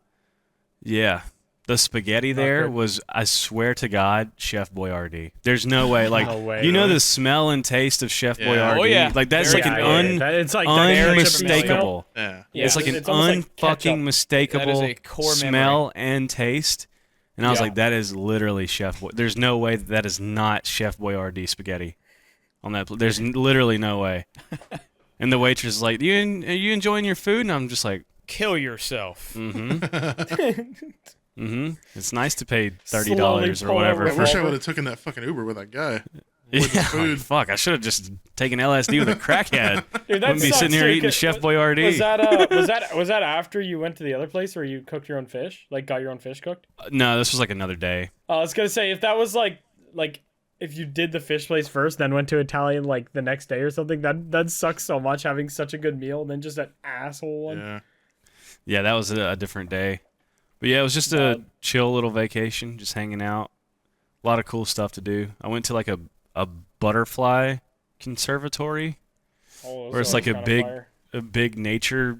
yeah, the spaghetti there good. was, I swear to God, Chef Boyardee. There's no way, like, No way, you know really? the smell and taste of Chef Yeah. Boyardee. Oh, yeah. Like that's Very like good. an It's like that unmistakable. Yeah. Yeah, It's like an it's almost like ketchup. unfucking mistakable That is a core smell and taste. And I was Yeah. like, that is literally Chef Boy. There's no way that is not Chef Boyardee spaghetti on that. There's literally no way. And the waitress is like, are you enjoying your food? And I'm just like, Kill yourself. It's nice to pay $30 Slowly or pull whatever. over. I For, wish I would have taken that fucking Uber with that guy. With the yeah, like, food. fuck, I should have just taken LSD with a crackhead. Dude, that Wouldn't be sucks, sitting here too, eating 'cause Chef was Boyardee. that after you went to the other place where you cooked your own fish? Like got your own fish cooked? No, this was like another day. I was gonna say if that was like if you did the fish place first, then went to Italian like the next day or something, that sucks so much having such a good meal and then just an asshole one. Yeah. Yeah, that was a different day. But yeah, it was just a chill little vacation, just hanging out. A lot of cool stuff to do. I went to like a butterfly conservatory Oh, where it's those like sound kinda fire. a big nature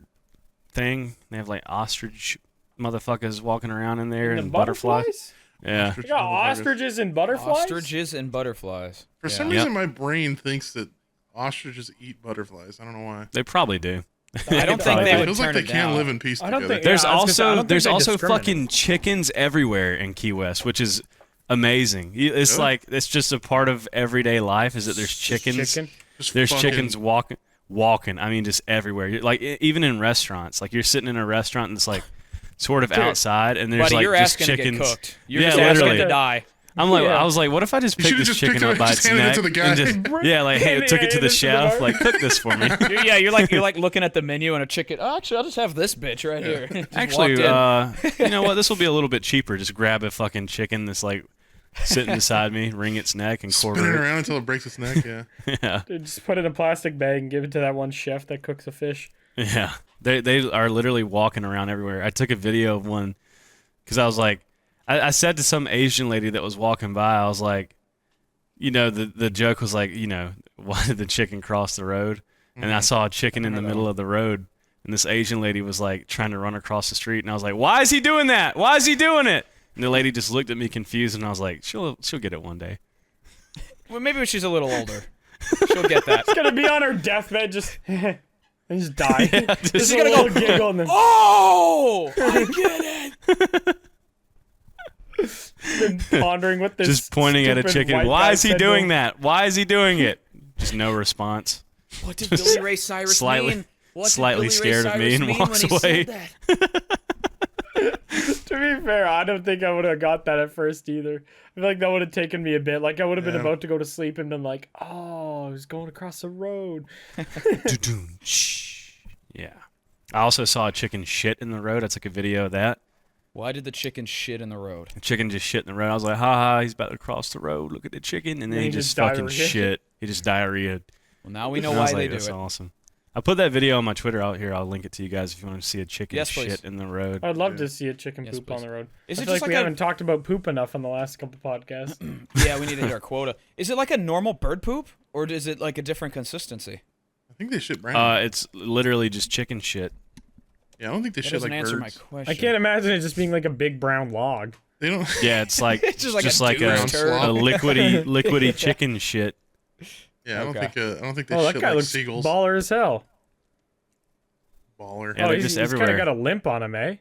thing. They have like ostrich motherfuckers walking around in there The and butterflies. Yeah. You got ostriches and butterflies. Ostriches and butterflies. For some reason, my brain thinks that ostriches eat butterflies. I don't know why. They probably do. I don't think Probably they do. It would feels like turn they it can't down. live in peace I don't together. think- There's Yeah, I was gonna say, I also don't think there's they also discriminate. fucking chickens everywhere in Key West, which is amazing. It's Really? like it's just a part of everyday life. Is that there's chickens? Chicken. Just There's fucking- chickens walking. I mean, just everywhere. Like even in restaurants. Like you're sitting in a restaurant and it's like sort of outside, and there's Buddy, like you're just asking chickens. to get cooked. You're Yeah, just asking literally. to die. I'm like, Yeah. I was like, what if I just You picked should've this just chicken picked up it- by just its handed it neck to the guy. and just yeah, like hey, took it to the chef, like cook this for me. Yeah, you're like looking at the menu and a chicken. Oh, actually, I'll just have this bitch right here. Just Actually, walked in. you know what? This will be a little bit cheaper. Just grab a fucking chicken that's like sitting beside me, wring its neck, and Spin quarter it it. around until it breaks its neck. Yeah. Yeah, Dude, just put it in a plastic bag and give it to that one chef that cooks the fish. yeah. They are literally walking around everywhere. I took a video of one because I was like, I said to some Asian lady that was walking by, I was like, you know, the joke was like, you know, why did the chicken cross the road? And I saw a chicken in the middle of the road, and this Asian lady was like trying to run across the street, and I was like, why is he doing that? Why is he doing it? And the lady just looked at me confused, and I was like, she'll get it one day. Well, maybe when she's a little older, she'll get that. It's gonna be on her deathbed, just and just die. just- Just a gonna little go, giggle and then Oh, I get it. pondering what this. Just pointing at a stupid chicken. white Why guy is he said to doing him. that? Why is he doing it? Just no response. What did Billy Ray Cyrus slightly- mean? What did slightly Billy Ray scared of me Cyrus and mean walks when he away. said that? To be fair, I don't think I would have got that at first either. I feel like that would have taken me a bit. Like I would have been Yeah. about to go to sleep and been like, "Oh, I was going across the road." Yeah. I also saw a chicken shit in the road. I took a video of that. Why did the chicken shit in the road? The chicken just shit in the road. I was like, ha ha, he's about to cross the road. Look at the chicken. And then he just fucking diarrhea. shit. He just diarrheaed. Well, now we know And I was why they like, do that's it. awesome. I put that video on my Twitter out here. I'll link it to you guys if you want to see a chicken Yes, please. shit in the road. I'd love to see a chicken Yes, poop please. on the road. Is I it feel just like we like a- haven't talked about poop enough on the last couple podcasts. Yeah, we need to hit our quota. Is it like a normal bird poop, or is it like a different consistency? I think they shit brown. It's literally just chicken shit. Yeah, I don't think they That shit doesn't like answer birds. my question. I can't imagine it just being like a big brown log. They don't. Yeah, it's like It's just like a like douche turd. a liquidy chicken shit. Yeah, I don't Okay. think. I don't think they Oh, that shit guy like looks seagulls. baller as hell. Baller. Yeah, oh, they're he's just kind of everywhere. got a limp on him, eh?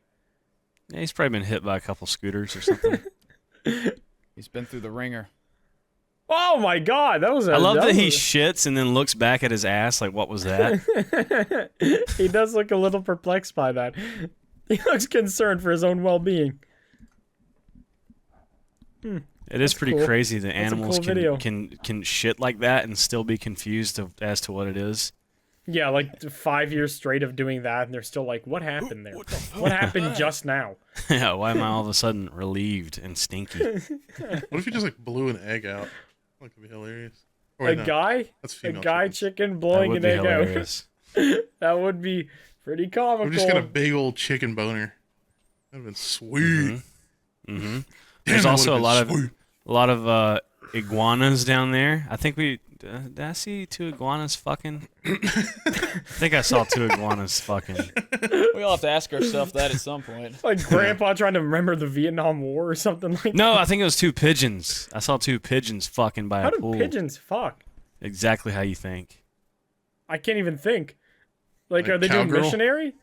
Yeah, he's probably been hit by a couple scooters or something. He's been through the ringer. Oh my god, that was. I love that he was- shits and then looks back at his ass like, what was that? He does look a little perplexed by that. He looks concerned for his own well-being. It is pretty cool. crazy that That's a animals cool video. can shit like that and still be confused as to what it is. Yeah, like 5 years straight of doing that, and they're still like, "What happened there? What happened just now?" Yeah, why am I all of a sudden relieved and stinky? What if you just like blew an egg out? That could be hilarious. Or A no, guy, that's a female guy chicken. chicken That blowing would an be egg out. hilarious. That would be pretty comical. We just got a big old chicken boner. That'd been sweet. hmm Damn, There's that also a would've been lot sweet. of iguanas down there. I think did I see 2 iguanas fucking? I think I saw 2 iguanas fucking. We all have to ask ourselves that at some point. Like Grandpa trying to remember the Vietnam War or something like that. No, I think it was 2 pigeons. I saw 2 pigeons fucking by How a do pool. pigeons fuck? Exactly how you think. I can't even think. Like, Like are they doing cowgirl? missionary?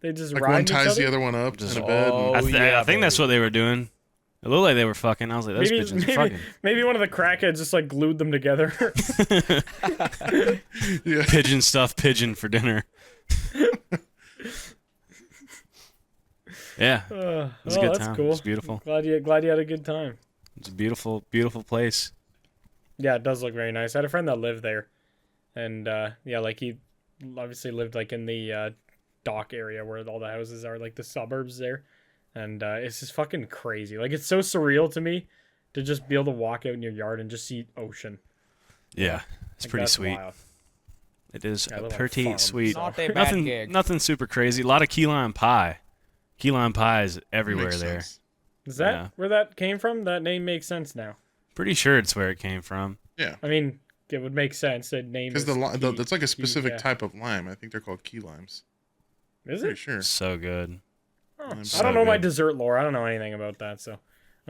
They just Like ride one each ties other? the other one up Just- in a bed. Oh, and- I yeah, think that's baby. what they were doing. It looked like they were fucking. I was like, those pigeons are fucking. Maybe one of the crackheads just like glued them together. yeah. Pigeon stuff, pigeon for dinner. Yeah, it was a good that's time. cool. It was beautiful. Glad you had a good time. It's a beautiful, beautiful place. Yeah, it does look very nice. I had a friend that lived there, and yeah, like he obviously lived like in the dock area where all the houses are, like the suburbs there, and it's just fucking crazy. Like it's so surreal to me to just be able to walk out in your yard and just see ocean. Yeah, it's Like, pretty that's sweet. wild. It is Yeah, I live on a pretty farm, sweet. so- Not a bad Nothing, gig. nothing super crazy. A lot of key lime pie. Key lime pie is everywhere Makes there. sense. Is that Yeah. where that came from? That name makes sense now. Pretty sure it's where it came from. Yeah. I mean, it would make sense. That name Because is that's like a specific yeah. type of lime. I think they're called key limes. Is Pretty it? sure. So good. Oh, I'm I so don't know my good. dessert lore. I don't know anything about that. So, I'm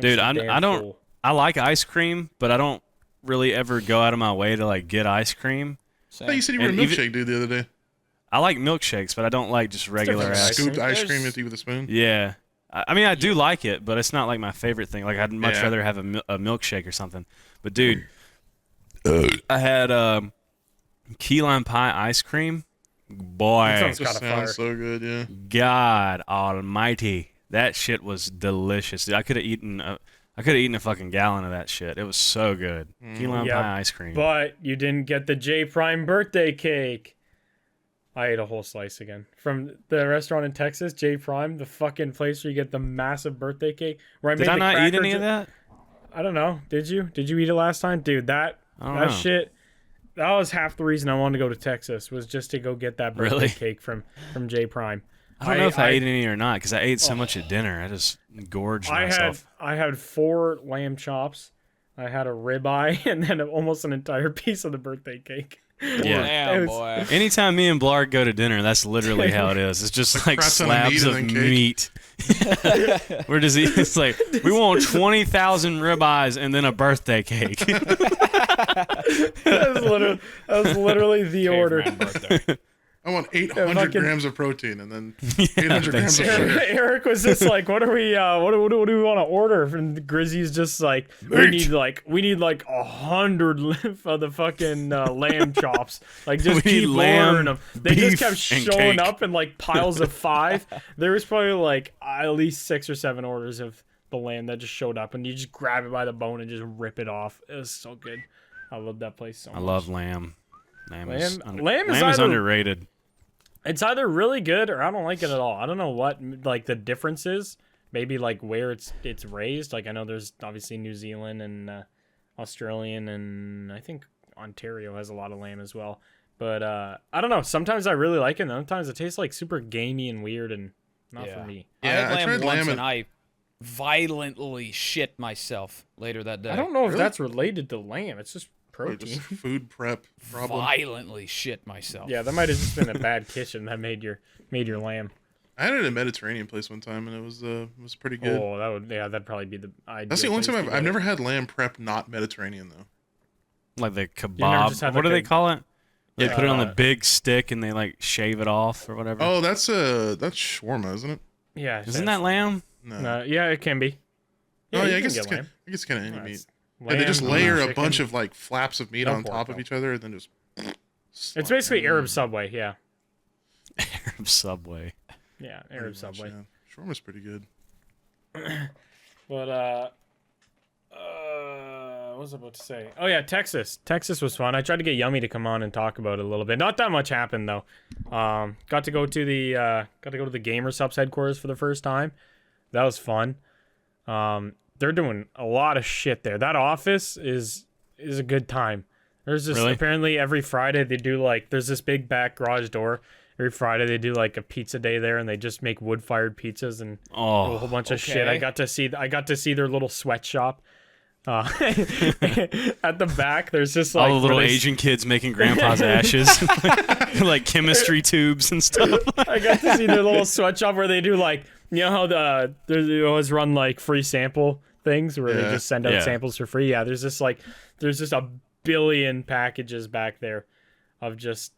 Dude, just a I damn don't- fool. I like ice cream, but I don't really ever go out of my way to like get ice cream. I thought you said you were a And even- milkshake dude the other day. I like milkshakes, but I don't like just regular different ice. ice Scooped cream. ice cream There's- into you with a spoon. Yeah. I mean, I do like it, but it's not like my favorite thing. Like, I'd much Yeah. rather have a milkshake or something. But, dude, I had key lime pie ice cream. Boy, That sounds Just kinda fire. sounds so good, yeah. God almighty. That shit was delicious. Dude, I could have eaten a fucking gallon of that shit. It was so good. Key lime Yeah, pie ice cream. But you didn't get the J Prime birthday cake. I ate a whole slice again from the restaurant in Texas, J Prime, the fucking place where you get the massive birthday cake. Where I Did made I the not eat cracker any of that? I don't know. Did you? Did you eat it last time, dude? That I don't that know. shit. That was half the reason I wanted to go to Texas was just to go get that birthday Really? cake from J Prime. I don't know if I ate any or not because I ate so much at dinner. I just gorged myself. I had 4 lamb chops. I had a ribeye and then almost an entire piece of the birthday cake. Yeah. Damn, It was- boy. Anytime me and Blarg go to dinner, that's literally how it is. It's just like crap ton of slabs meat of and then meat. We're just eating. It's like we want 20,000 ribeyes and then a birthday cake. That was literally the order. Caveman birthday. I want 800 fucking- grams of protein and then 800 grams of basically. sugar. Eric was just like, "What are we? What do we want to order?" And Grizzy's just like, Meat. we need like 100 of the fucking lamb chops. Like just We need keep lamb, ordering them. They just beef, kept and showing cake. up in like piles of 5. There was probably like at least 6 or 7 orders of the lamb that just showed up, and you just grab it by the bone and just rip it off. It was so good. I love that place so much. I love lamb. Lamb is Lamb is lamb is either- underrated. It's either really good or I don't like it at all. I don't know what like the difference is. Maybe like where it's raised. Like I know there's obviously New Zealand and Australian, and I think Ontario has a lot of lamb as well. But I don't know. Sometimes I really like it. And sometimes it tastes like super gamey and weird and not for me. I Yeah, had I lamb tried once lamb and I violently shit myself later that day. I don't know if Really? that's related to lamb. It's just Probably protein. just food prep problem. Violently shit myself. Yeah, that might have just been a bad kitchen that made your lamb. I had it at a Mediterranean place one time, and it was pretty good. Oh, that'd probably be the ideal. That's the only place time to I've get it. never had lamb prep not Mediterranean though. Like the never kebab. just had, What like, do they a- call it? They put it on the Uh, big stick and they like shave it off or whatever. Oh, that's shawarma, isn't it? Yeah, Isn't that lamb? No. yeah, it can be. Oh you yeah, I can guess get it's kind lamb. I guess it's kind of any Yeah, meat. it's Yeah, they just lamb, layer a chicken. bunch of like flaps of meat No on pork, top of though. each other, and then just. It's basically Arab Subway. Yeah, Arab Subway. yeah, Pretty Arab much, Subway. yeah. Shawarma's pretty good. But what was I about to say? Oh yeah, Texas. Texas was fun. I tried to get Yummy to come on and talk about it a little bit. Not that much happened though. Got to go to the Gamer Subs headquarters for the first time. That was fun. They're doing a lot of shit there. That office is a good time. There's just Really? apparently every Friday they do like there's this big back garage door. Every Friday they do like a pizza day there, and they just make wood fired pizzas and a whole Oh, bunch of shit. I okay. got to see their little sweatshop. At the back, there's just like all the little where they- Asian kids making grandpa's ashes, like chemistry tubes and stuff. I got to see their little sweatshop where they do like how they always run like free sample things where they Yeah. just send out Yeah. samples for free. Yeah, there's just a billion packages back there of just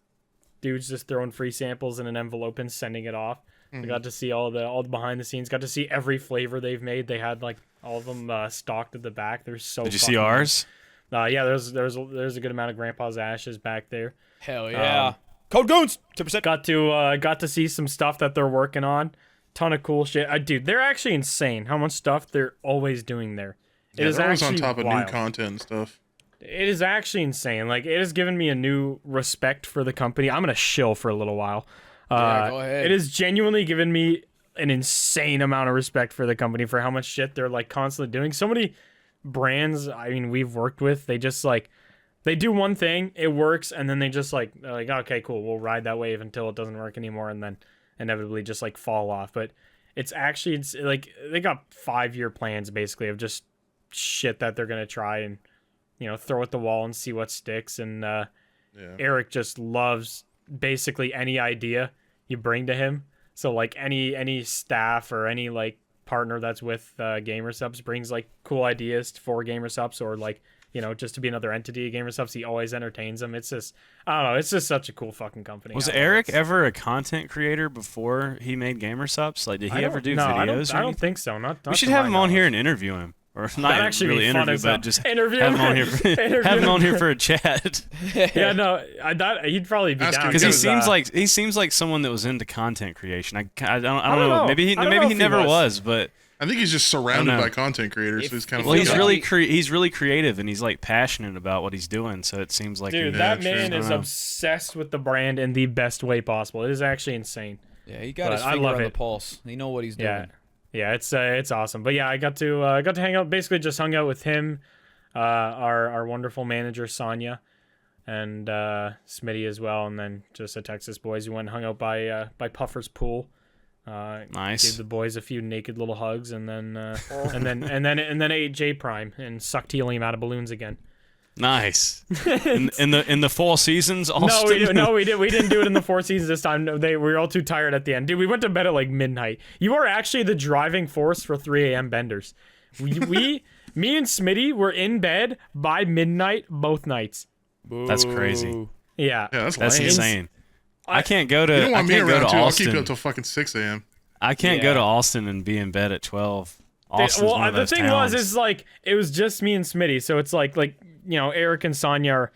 dudes just throwing free samples in an envelope and sending it off. I got to see all the behind the scenes. Got to see every flavor they've made. They had like all of them stocked at the back. They're so. Did you see fucking ours? nice. Yeah, there's a good amount of Grandpa's ashes back there. Hell yeah. Code Goons 2%. Got to see some stuff that they're working on. Ton of cool shit. Dude, they're actually insane how much stuff they're always doing there. It Yeah, is they're always on actually top of wild. new content and stuff. It is actually insane. Like it has given me a new respect for the company. I'm gonna shill for a little while. Yeah, go ahead. It has genuinely given me an insane amount of respect for the company for how much shit they're like constantly doing. So many brands, I mean, we've worked with, they just like they do one thing, it works, and then they're like, okay, cool, we'll ride that wave until it doesn't work anymore, and then inevitably just like fall off. But it's like they got 5-year plans basically of just shit that they're gonna try and throw at the wall and see what sticks. And Yeah. Eric just loves basically any idea you bring to him. So like any staff or any like partner that's with Gamer Subs brings like cool ideas for Gamer Subs, or like just to be another entity of Gamer Subs, he always entertains them. It's just I don't know, it's just such a cool fucking company. Was I love Eric it. ever a content creator before he made Gamer Subs? Like, did he ever do No, videos? I or don't anything? think so. Not We should to have my him on here knowledge. and interview him, or That'd not actually really be fun interview, as hell. but just Interview have him on here. Interview Have him on here him. for a chat. Yeah, no, he'd probably be Ask down him Because Because, he seems like someone that was into content creation. I don't don't know. know. Maybe I don't know maybe if he he never was. was, but I think he's just surrounded know. by content creators. If- So he's kind of well, like, he's like really he- he's really creative and he's like passionate about what he's doing. So it seems like Dude, he- that true. man I is don't know. obsessed with the brand in the best way possible. It is actually insane. Yeah, he got But his I finger love on the it. pulse. He know what he's doing. Yeah, it's awesome. But yeah, I got to hang out. Basically, just hung out with him, our wonderful manager Sonia, and Smitty as well, and then just the Texas boys. We went and hung out by Puffer's pool. Nice. Gave the boys a few naked little hugs, and then and then ate J Prime and sucked helium out of balloons again. Nice. in the fall seasons, No, Austin. we didn't do it in the 4 seasons this time. No, we were all too tired at the end. Dude, we went to bed at like midnight. You are actually the driving force for 3 a.m. benders. Me and Smitty were in bed by midnight both nights. That's crazy. Yeah. yeah, That's lame. insane. I can't go to. You don't I want me can't go around to too. I'll keep you Austin. up till fucking 6 a.m. I can't go Yeah. to Austin and be in bed at 12. Austin's one of The those thing towns. is like it was just me and Smitty, so it's like Eric and Sonya are,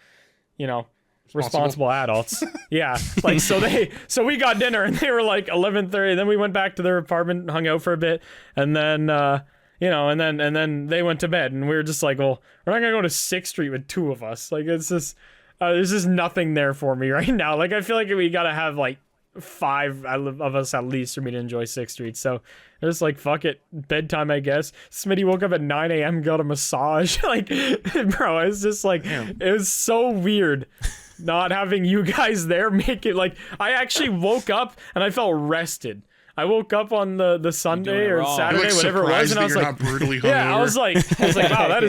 responsible adults. Yeah. Like so we got dinner and they were like 11:30. Then we went back to their apartment, hung out for a bit, and then and then they went to bed, and we were just like, well, we're not gonna go to 6th Street with 2 of us. Like it's just there's just nothing there for me right now. Like I feel like we gotta have like 5 of us at least for me to enjoy 6th Street. So it was like, fuck it, bedtime, I guess. Smitty woke up at 9 a.m., got a massage. Like, bro, it's just like, it was so weird not having you guys there. Make it like, I actually woke up and I felt rested. I woke up on the Sunday or Saturday, like whatever it was, and I was like, not brutally hungover. yeah, I was like, wow,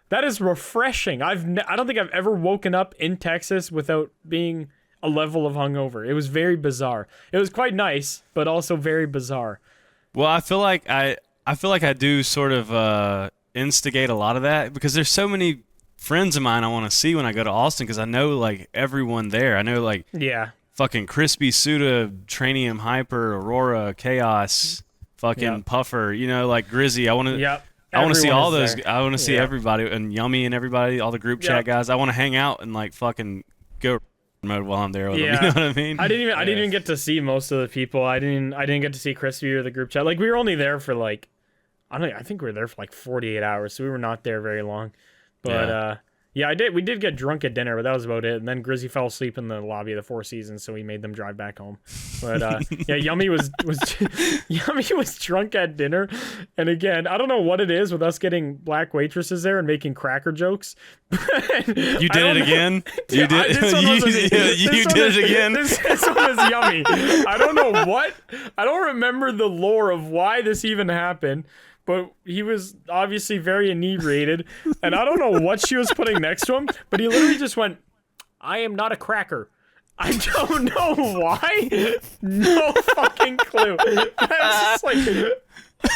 that is refreshing. I don't think I've ever woken up in Texas without being a level of hungover. It was very bizarre. It was quite nice, but also very bizarre. Well, I feel like I do sort of instigate a lot of that because there's so many friends of mine I want to see when I go to Austin because I know like everyone there. I know like fucking Crispy, Suda, Tranium, Hyper, Aurora, Chaos, fucking Puffer. You know, like Grizzy. I want to. I want to see all those. There. I want to see everybody and Yummy and everybody, all the group chat guys. I want to hang out and like fucking go mode while I'm there with them. You know what I mean? I didn't even get to see most of the people. I didn't get to see Crispy or the group chat. Like we were only there for like, I think we were there for like 48 hours, so we were not there very long. But we did get drunk at dinner, but that was about it. And then Grizzy fell asleep in the lobby of the Four Seasons, so we made them drive back home. But Yummy was Yummy was drunk at dinner. And again, I don't know what it is with us getting black waitresses there and making cracker jokes. You did it again? You did it again? This one was Yummy. I don't know what. I don't remember the lore of why this even happened. But he was obviously very inebriated, and I don't know what she was putting next to him, but he literally just went, "I am not a cracker." I don't know why. No fucking clue. I was just like,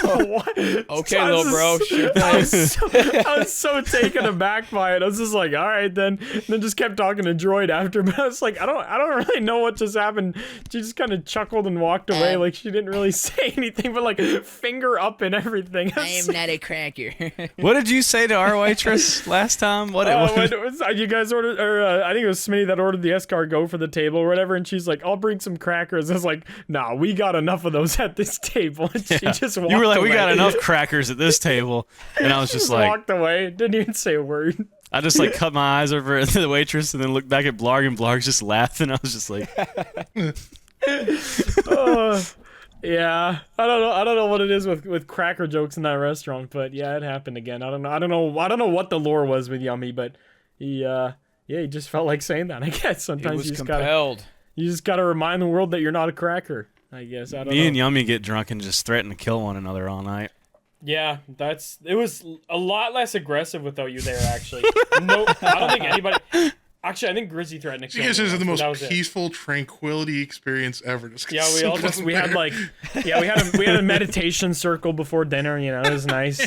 what? Okay, so little bro. I was so taken aback by it. I was just like, all right, then. And then just kept talking to Droid after. But I was like, I don't really know what just happened. She just kind of chuckled and walked away. Like she didn't really say anything, but like finger up and everything. I am not a cracker. What did you say to our waitress last time? When it was, you guys ordered, or I think it was Smitty that ordered the escargot for the table or whatever, and she's like, I'll bring some crackers. I was like, nah, we got enough of those at this table. And she just walked away. You were like, we got enough crackers at this table, and I was just like, walked away, didn't even say a word. I just like cut my eyes over at the waitress and then looked back at Blarg, and Blarg's just laughing. I was just like, yeah, I don't know what it is with cracker jokes in that restaurant, but yeah, it happened again. I don't know what the lore was with Yummy, but he just felt like saying that. I guess sometimes he was compelled. You just gotta remind the world that you're not a cracker. I guess I don't know. Me and Yummy get drunk and just threaten to kill one another all night. Yeah, it was a lot less aggressive without you there. Actually, no, I don't think anybody. Actually, I think Grizzy threatened to kill. You guys had the most peaceful tranquility experience ever. We had a meditation circle before dinner. You know, it was nice.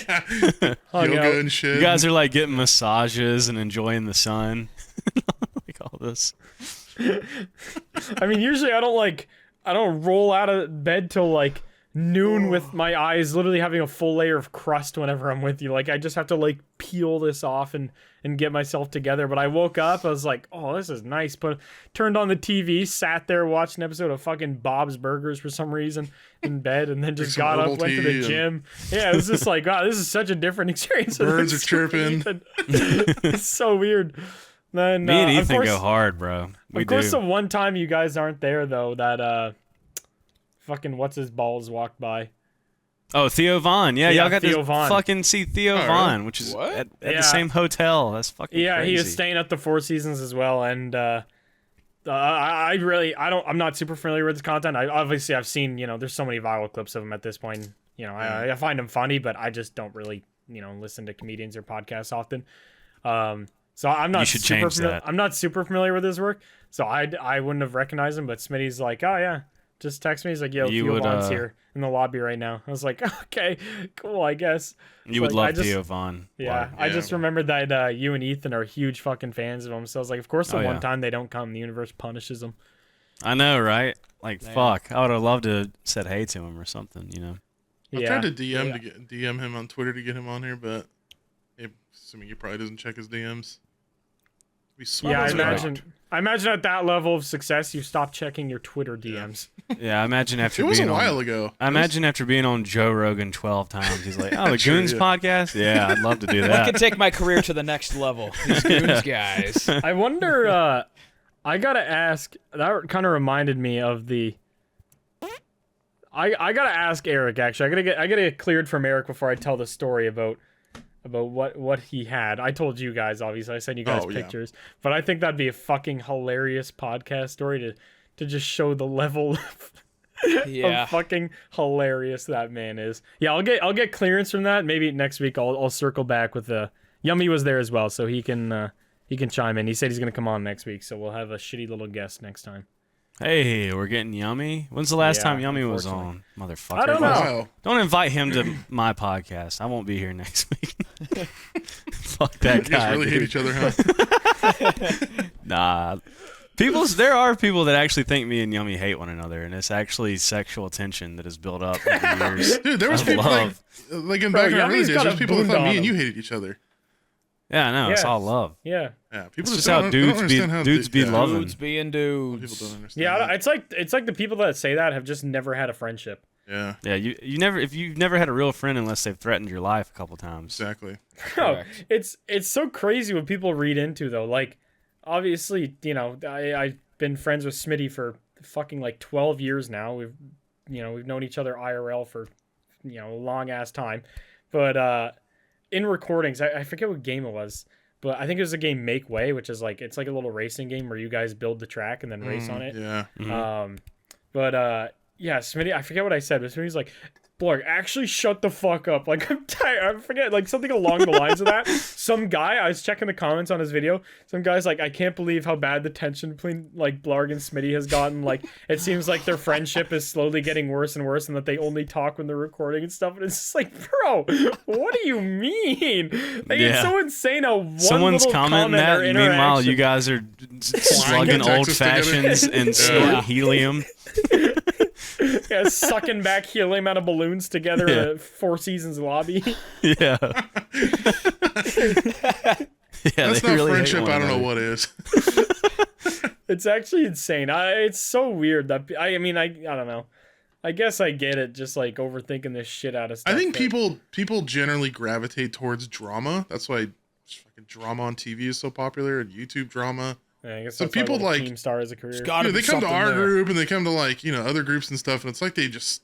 Yoga and shit. You guys are like getting massages and enjoying the sun. Like all this. I mean, usually I don't roll out of bed till like noon with my eyes literally having a full layer of crust whenever I'm with you. Like I just have to like peel this off and get myself together. But I woke up, I was like, oh, this is nice. But turned on the TV, sat there, watched an episode of fucking Bob's Burgers for some reason in bed, and then just got up, went to the gym. Yeah, it was just like, wow, this is such a different experience. Birds are chirping. It's so weird. Then, me and Ethan go hard, bro. Of course, the one time you guys aren't there, though, that fucking what's his balls walked by. Oh, Theo Vaughn. Yeah, y'all got Theo to Vaughn. fucking see Theo Vaughn, which is at the same hotel. That's fucking crazy. He was staying at the Four Seasons as well, and I'm not super familiar with his content. I've seen, there's so many viral clips of him at this point. I find him funny, but I just don't really, listen to comedians or podcasts often. So I'm not. You should change that. I'm not super familiar with his work, so I wouldn't have recognized him. But Smitty's like, oh yeah, just text me. He's like, yo, Theo Vaughn's here in the lobby right now. I was like, okay, cool, I guess. You would love Theo Vaughn. Yeah, I just remembered that you and Ethan are huge fucking fans of him. So I was like, of course, the one time they don't come, the universe punishes them. I know, right? Like, fuck, I would have loved to have said hey to him or something, I tried to DM him on Twitter to get him on here, but assuming he probably doesn't check his DMs. I imagine at that level of success, you stop checking your Twitter DMs. Yeah, I imagine after it was a while ago. I imagine after being on Joe Rogan 12 times, he's like, oh, the Goons podcast? Yeah, I'd love to do that. I can take my career to the next level. These Goons guys. I wonder, I gotta ask, that kind of reminded me of the I gotta ask Eric. Actually, I gotta get cleared from Eric before I tell the story about what he had. I told you guys, obviously. I sent you guys pictures, but I think that'd be a fucking hilarious podcast story to just show the level of fucking hilarious that man is. Yeah, I'll get clearance from that. Maybe next week I'll circle back with the Yummy was there as well, so he can chime in. He said he's gonna come on next week, so we'll have a shitty little guest next time. Hey, we're getting Yummy. When's the last time Yummy was on, motherfucker? I don't know. Don't invite him to my podcast. I won't be here next week. Fuck that You guy. guys really hate each other, huh? Nah. There are people that actually think me and Yummy hate one another, and it's actually sexual tension that has built up over years. Dude, there was of people love. like in back in our early Yummy's days, got there's a people that boond thought on me and him. you hated each other. Yeah, I know. It's Yeah. all love. Yeah. Yeah, people It's just just how don't dudes understand how dudes be loving. Dudes being dudes. People don't understand. Yeah, that. it's like the people that say that have just never had a friendship. Yeah, Yeah, you never if you've never had a real friend unless they've threatened your life a couple times. exactly. No, Correct. it's so crazy what people read into though. Like, obviously, I've been friends with Smitty for fucking like 12 years now. We've known each other IRL for a long ass time, but in recordings, I forget what game it was, but I think it was the game Make Way, which is it's like a little racing game where you guys build the track and then race on it. Yeah, Yeah, Smitty, I forget what I said, but Smitty's like, Blarg, actually shut the fuck up. Like, I'm tired. I forget, something along the lines of that. Some guy, I was checking the comments on his video. Some guy's like, I can't believe how bad the tension between, Blarg and Smitty has gotten. It seems like their friendship is slowly getting worse and worse and that they only talk when they're recording and stuff. And it's just like, bro, what do you mean? It's so insane how one Someone's little commenting comment that, or and meanwhile interaction- you guys are slugging Texas old fashions and snorting helium. Yeah, sucking back helium out of balloons together in a Four Seasons lobby. Yeah. that's they not really hate friendship. one I don't know another. what is. It's actually insane. It's so weird that I don't know. I guess I get it. Just overthinking this shit out of stuff. I think but- people generally gravitate towards drama. That's why fucking drama on TV is so popular, and YouTube drama. Yeah, I guess So that's why people little like- Team Star as a career. Gotta They be come to something our there. group and they come to other groups and stuff, and it's like they just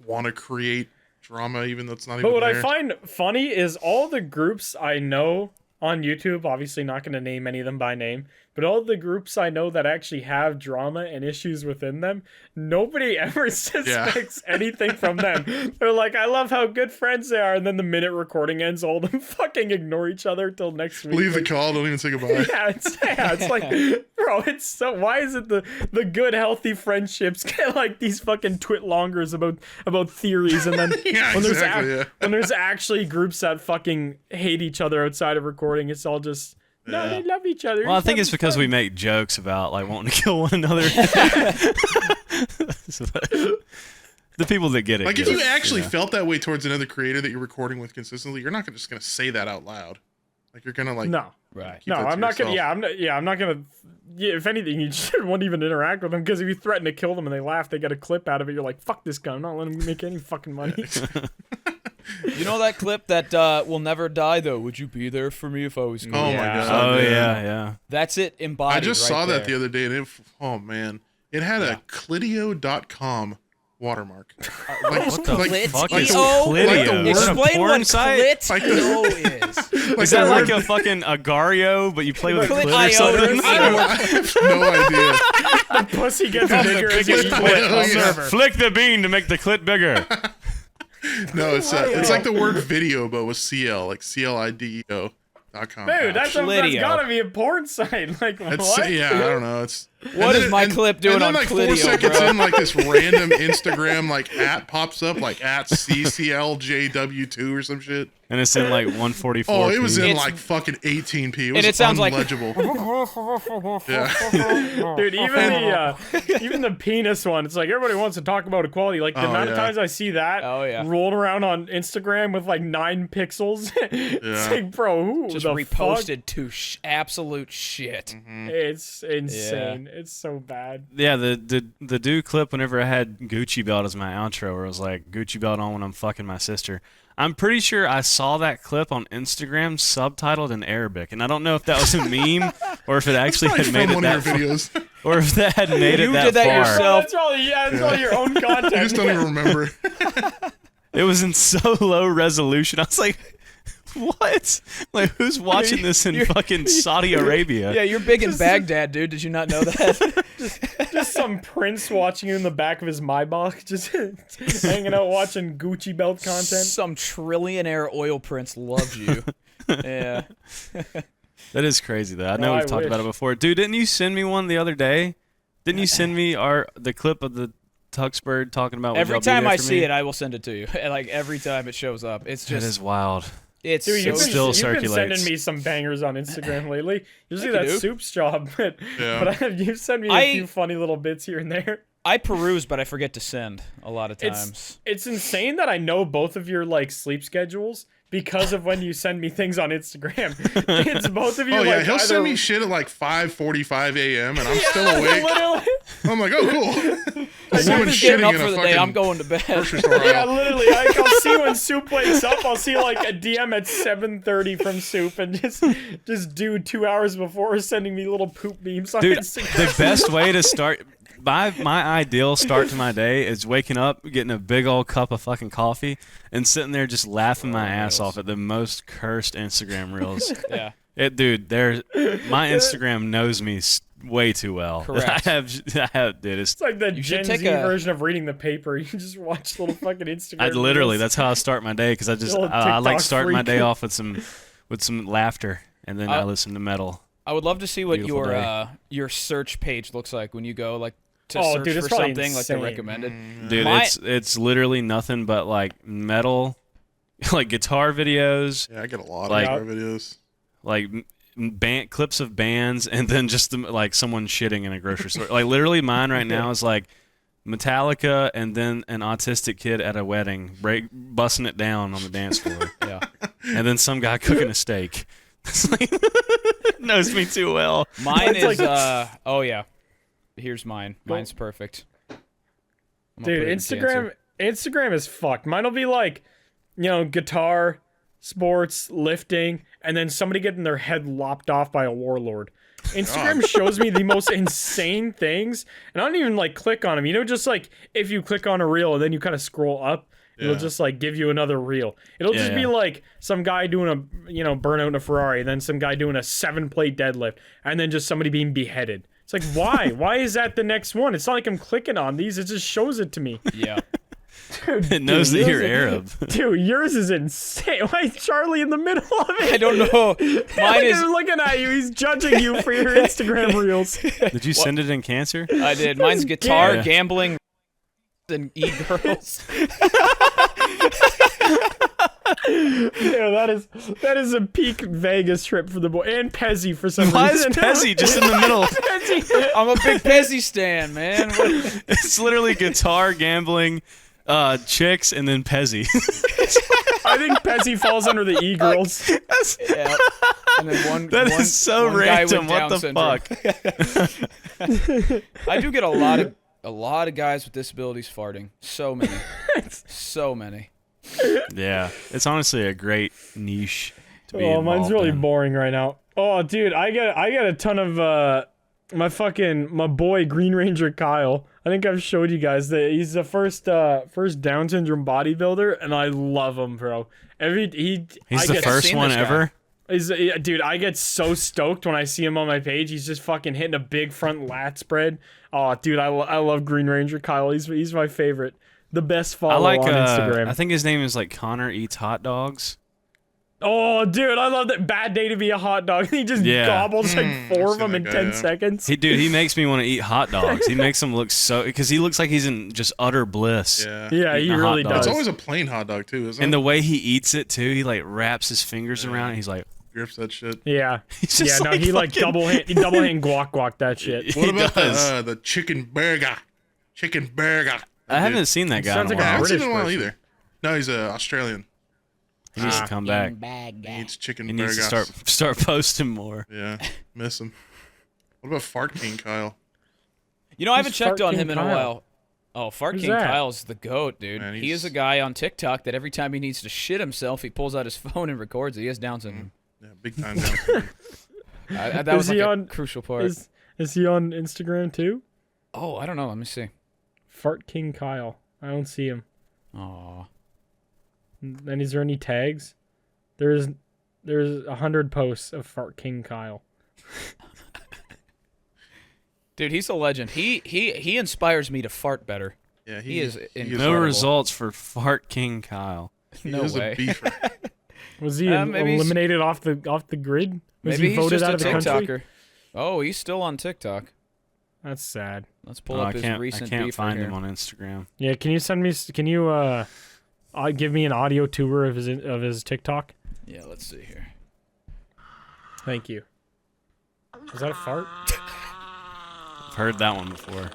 want to create drama, even though it's not even. But what there. I find funny is all the groups I know on YouTube, obviously not going to name any of them by name, but all the groups I know that actually have drama and issues within them, nobody ever suspects anything from them. They're like, I love how good friends they are, and then the minute recording ends, all of them fucking ignore each other till next week. leave the call, don't even say goodbye. It's like, bro, it's so. Why is it the good healthy friendships get these fucking twit-longers about theories, and then Yeah, when exactly, when there's actually groups that fucking hate each other outside of recording, it's all just no, they love each other. Well, I think it's because we make jokes about wanting to kill one another. The people that get it. Like get if you it, actually yeah. felt that way towards another creator that you're recording with consistently, you're not just gonna say that out loud. You're gonna no. Right. keep No, that to I'm not gonna. yourself. I'm not gonna. Yeah, if anything, you just won't even interact with them because if you threaten to kill them and they laugh, they get a clip out of it. You're like, fuck this guy. I'm not letting him make any fucking money. You know that clip that will never die though? Would you be there for me if I was? Oh my Yeah. god. Oh man. yeah. That's it embodied. I just right saw that there. the other day, and oh man, it had a clitio.com watermark. What the Clit- fuck Clitio? is Like the Clitio? word- Is it a Explain porn what site? Clitio is. Is that like a fucking Agario, but you play with a clit or Clitio. something? I have no idea. Pussy gets bigger as you biggest eat clit it on on the server. Flick the bean to make the clit bigger. No, it's like the word video, but with CL, like CLIDEO.com. Dude, that's Clitio. gotta be a porn site. Like, what? Yeah, I don't know. It's What is my clip doing and then, on like 4 Clitio, seconds bro? in, this random Instagram at pops up at CCLJW2 or some shit. And it's in 144. Oh, it was in It's- fucking 18p. It was and it sounds like- unlegible. Yeah. Dude, even the penis one, it's like everybody wants to talk about equality. Like the amount of times I see that rolling around on Instagram with 9 pixels, it's like, bro, who Just the reposted to absolute shit. fuck? It's insane. It's so bad. Yeah, the dude clip whenever I had Gucci belt as my outro, where it was like Gucci belt on when I'm fucking my sister. I'm pretty sure I saw that clip on Instagram subtitled in Arabic, and I don't know if that was a meme or if it actually had made it one that of your far, videos. or if that had made it You that did that far. yourself. That's probably that's all your own content. I just don't even remember. It was in so low resolution. I was like, what? Like, who's watching this in fucking Saudi Arabia? Yeah, you're big in Baghdad, dude. Did you not know that? Just some prince watching you in the back of his Maybach, just hanging out watching Gucci belt content. Some trillionaire oil prince loves you. Yeah. That is crazy, though. I know I we've talked about it wish. before. Dude, didn't you send me one the other day? Didn't you send me the clip of the Tuxbird talking about Every would y'all be time there I for see me? it, I will send it to you. Like every time it shows up, it's That just is wild. it's Dude, so you've been, still you've been circulates. sending me some bangers on Instagram lately. Usually Thank you, that's dude. Soup's job, but Yeah. you've sent me a I- few funny little bits here and there. I peruse, but I forget to send a lot of times. It's insane that I know both of your like sleep schedules because of when you send me things on Instagram. It's both of you. Oh yeah, like, he'll either, send me shit at like 5:45 a.m. and I'm still awake. Literally, I'm like, oh cool. As soon Someone's as getting shitting up in for a the day, fucking I'm going to bed. grocery store yeah, aisle. literally. Like, I'll see when Soup wakes up. I'll see like a DM at 7:30 from Soup, and just do 2 hours before sending me little poop memes on Dude, Instagram. the best way to start... My ideal start to my day is waking up, getting a big old cup of fucking coffee, and sitting there just laughing my ass off at the most cursed Instagram reels. Yeah. Dude, my Instagram knows me way too well. Correct. I have, dude. It's like the You Gen should Z take a- version of reading the paper. You just watch little fucking Instagram. I literally, reels. that's how I start my day because Little I like TikTok starting my freak. day off with some laughter, and then I listen to metal. I would love to see what Beautiful day. your search page looks like when you go like to Oh, search dude, it's for probably something like the insane. recommended. Dude, My- it's literally nothing but like metal, like guitar videos, Yeah, I get a lot Like- of our videos. like band clips of bands, and then just like someone shitting in a grocery store. Like literally, mine right now is like Metallica, and then an autistic kid at a wedding busting it down on the dance floor, Yeah. and then some guy cooking a steak. It's like, knows me too well. Mine It's is like- oh yeah. Here's mine. Mine's perfect. I'm gonna Dude, put it in Instagram is fucked. Mine'll be like, guitar, sports, lifting, and then somebody getting their head lopped off by a warlord. Instagram shows me the most insane things, and I don't even like click on them. Just like if you click on a reel and then you kind of scroll up, it'll Yeah. just like give you another reel. It'll just be Yeah. like some guy doing a burnout in a Ferrari, then some guy doing a 7-plate deadlift, and then just somebody being beheaded. It's like, why? Why is that the next one? It's not like I'm clicking on these. It just shows it to me. Yeah. Dude, It knows dude, that you're yours Arab. Dude, yours is insane. Why is Charlie in the middle of it? I don't know. Look Mine at is him looking at you. He's judging you for your Instagram reels. Did you send it in cancer? I did. Mine's guitar, Yeah. gambling, and e-girls. Yeah, that is a peak Vegas trip for the boy, and Pezzy for some Why is reason. Pezzy just in the middle? Pezzy. I'm a big Pezzy stan, man. It's literally guitar, gambling, chicks, and then Pezzy. I think Pezzy falls under the e-girls. Yeah. And then one. That one, is so one guy with random. What Down the syndrome. fuck? I do get a lot of guys with disabilities farting. So many. So many. Yeah, it's honestly a great niche to be Oh, mine's involved really in. boring right now. Oh, dude, I get a ton of my boy Green Ranger Kyle. I think I've showed you guys that he's the first Down syndrome bodybuilder, and I love him, bro. He's I the get- first seen one this guy. ever. Dude, I get so stoked when I see him on my page. He's just fucking hitting a big front lat spread. Oh, dude, I love Green Ranger Kyle. He's my favorite. The best follow I like. on Instagram. I think his name is like Connor Eats Hot Dogs. Oh, dude, I love that. Bad day to be a hot dog. He just Yeah. gobbles like 4 of seen them that in guy, 10 yeah. seconds. He makes me want to eat hot dogs. He makes them look so because he looks like he's in just utter bliss. Yeah. Yeah, he eating a hot really dog. does. It's always a plain hot dog too, isn't it? And the way he eats it too, he like wraps his fingers around it. He's like, Grips that shit. Yeah. he's Yeah, just no, he like fucking- double hand guac that shit. What He about does. the chicken burger? Chicken burger. I haven't seen that guy sounds in a like a I while. haven't seen British him in a while person. either. No, he's Australian. He needs to come back. He eats chicken He needs to burgers. start posting more. Yeah, miss him. What about Fart King Kyle? You know, I haven't Who's checked Fart on King him in a Kyle? while. Oh, Fart Who's King that? Kyle's the GOAT, dude. Man, he is he's- a guy on TikTok that every time he needs to shit himself, he pulls out his phone and records it. He has Down syndrome. Yeah, big time down. That Is was like he a on- crucial part. Is he on Instagram too? Oh, I don't know. Let me see. Fart King Kyle. I don't see him. Aw. And is there any tags? There's 100 posts of Fart King Kyle. Dude, he's a legend. He inspires me to fart better. Yeah, He is No incredible. results for Fart King Kyle. He No is way. a beefer. Was he Maybe he's- eliminated off the grid? Was Maybe he he's voted just out a of the country? TikToker. Oh, he's still on TikTok. That's sad. Let's pull Oh, up I his can't recent beef find here. him on Instagram. Yeah, can you send me? Can you give me an audio tour of his TikTok? Yeah, let's see here. Thank you. Was that a fart? I've heard that one before.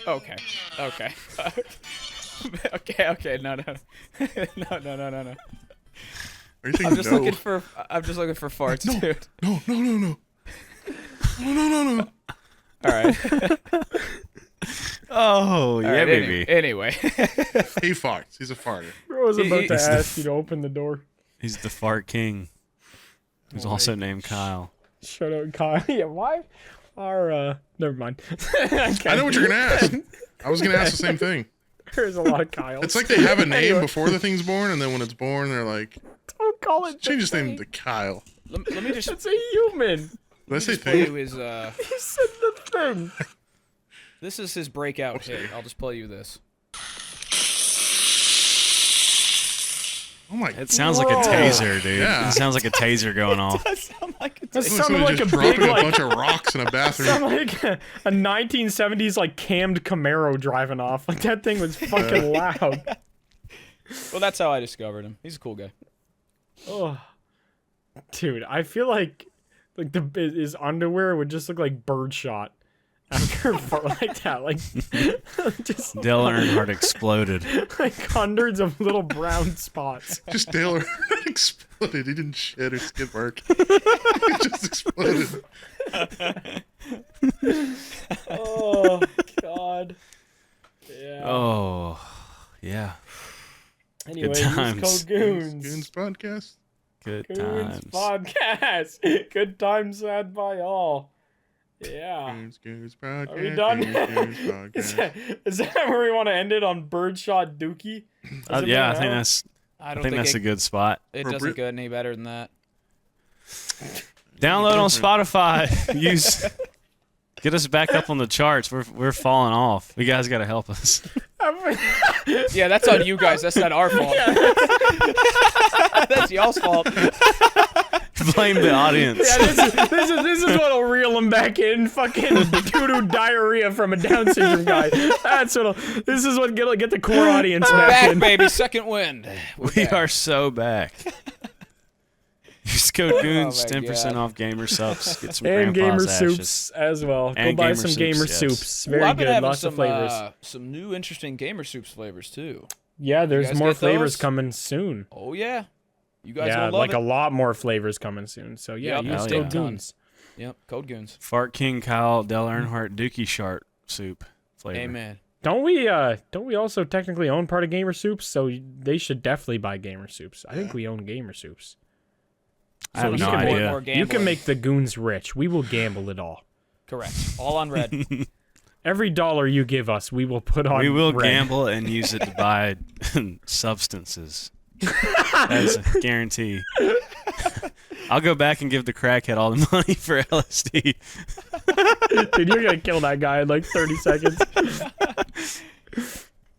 Okay. Okay. Okay. No. No. Are you saying I'm just no? looking for farts, dude. No. All right. Oh, All yeah, right, baby. Anyway. He farts. He's a farter. I was about to He's the ask you to open the door. He's the Fart King. Who's also named Kyle. Shut up, Kyle. Yeah, why? Never mind. I know what you're gonna ask. I was gonna ask the same thing. There's a lot of Kyles. It's like they have a name Anyway. before the thing's born, and then when it's born, they're like, Don't call it. change his the name to thing. Kyle. Let me just It's a human. Did I say play you thing? his. He said the thing. This is his breakout hit. I'll just play you this. Oh my! It sounds like a Whoa. taser, dude. Yeah. It sounds like a taser going off. That sound like a That It's sounded somebody like a just big, dropping a like, bunch of rocks in a bathroom. sounded like a 1970s like cammed Camaro driving off. Like that thing was fucking loud. Well, that's how I discovered him. He's a cool guy. Oh, dude, I feel like his underwear would just look like birdshot after a fart like that. Like just Dale Earnhardt exploded. like hundreds of little brown spots. Just Dale exploded. He didn't shit or skip work. He just exploded. Oh God. Yeah. Oh, yeah. Anyway, good use times. code Goons. Goons podcast. Good Goons times. podcast. Good times had by all. Yeah. Goons podcast. Are we done? Goons Is podcast. is that where we want to end it on birdshot dookie? Does it Yeah, I matter think now? that's. I I don't think that's a good spot. It doesn't Appropriate. get any better than that. Download on Spotify. Use. Get us back up on the charts. We're falling off. You guys got to help us. Yeah, that's on you guys. That's not our fault. That's y'all's fault. Blame the audience. Yeah, this is what'll reel him back in. Fucking doo-doo diarrhea from a Down syndrome guy. This is what get the core audience back Back, in. baby. Second wind. We're We back. are so back. Use code Goons, my 10% God. off gamer subs. Get some And gamer grandpa's ashes. soups as well. Go And buy gamer some soups, gamer yes. soups. Ooh, Very I've been good. having Lots some, of flavors. Some new interesting gamer soups flavors too. Yeah, there's guys more get flavors those? coming soon. Oh yeah, you guys Yeah, will love like it. a lot more flavors coming soon. So yeah, Yep. use Hell code yeah. Goons. Yep, code Goons. Fart King Kyle Dale Earnhardt Dookie Shark soup flavor. Amen. Don't we also technically own part of Gamer Soups? So they should definitely buy Gamer Soups. I think we own Gamer Soups. I have you no can make idea. More You can gambling. make the Goons rich. We will gamble it all. Correct. All on red. Every dollar you give us, we will put on. We will red. gamble and use it to buy substances. As a guarantee. I'll go back and give the crackhead all the money for LSD. Dude, you're gonna kill that guy in like 30 seconds.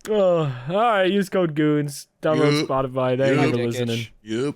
Oh, all right. Use code Goons. Download Yup. Spotify. Thank you Yup. for Dickish. listening. Yep.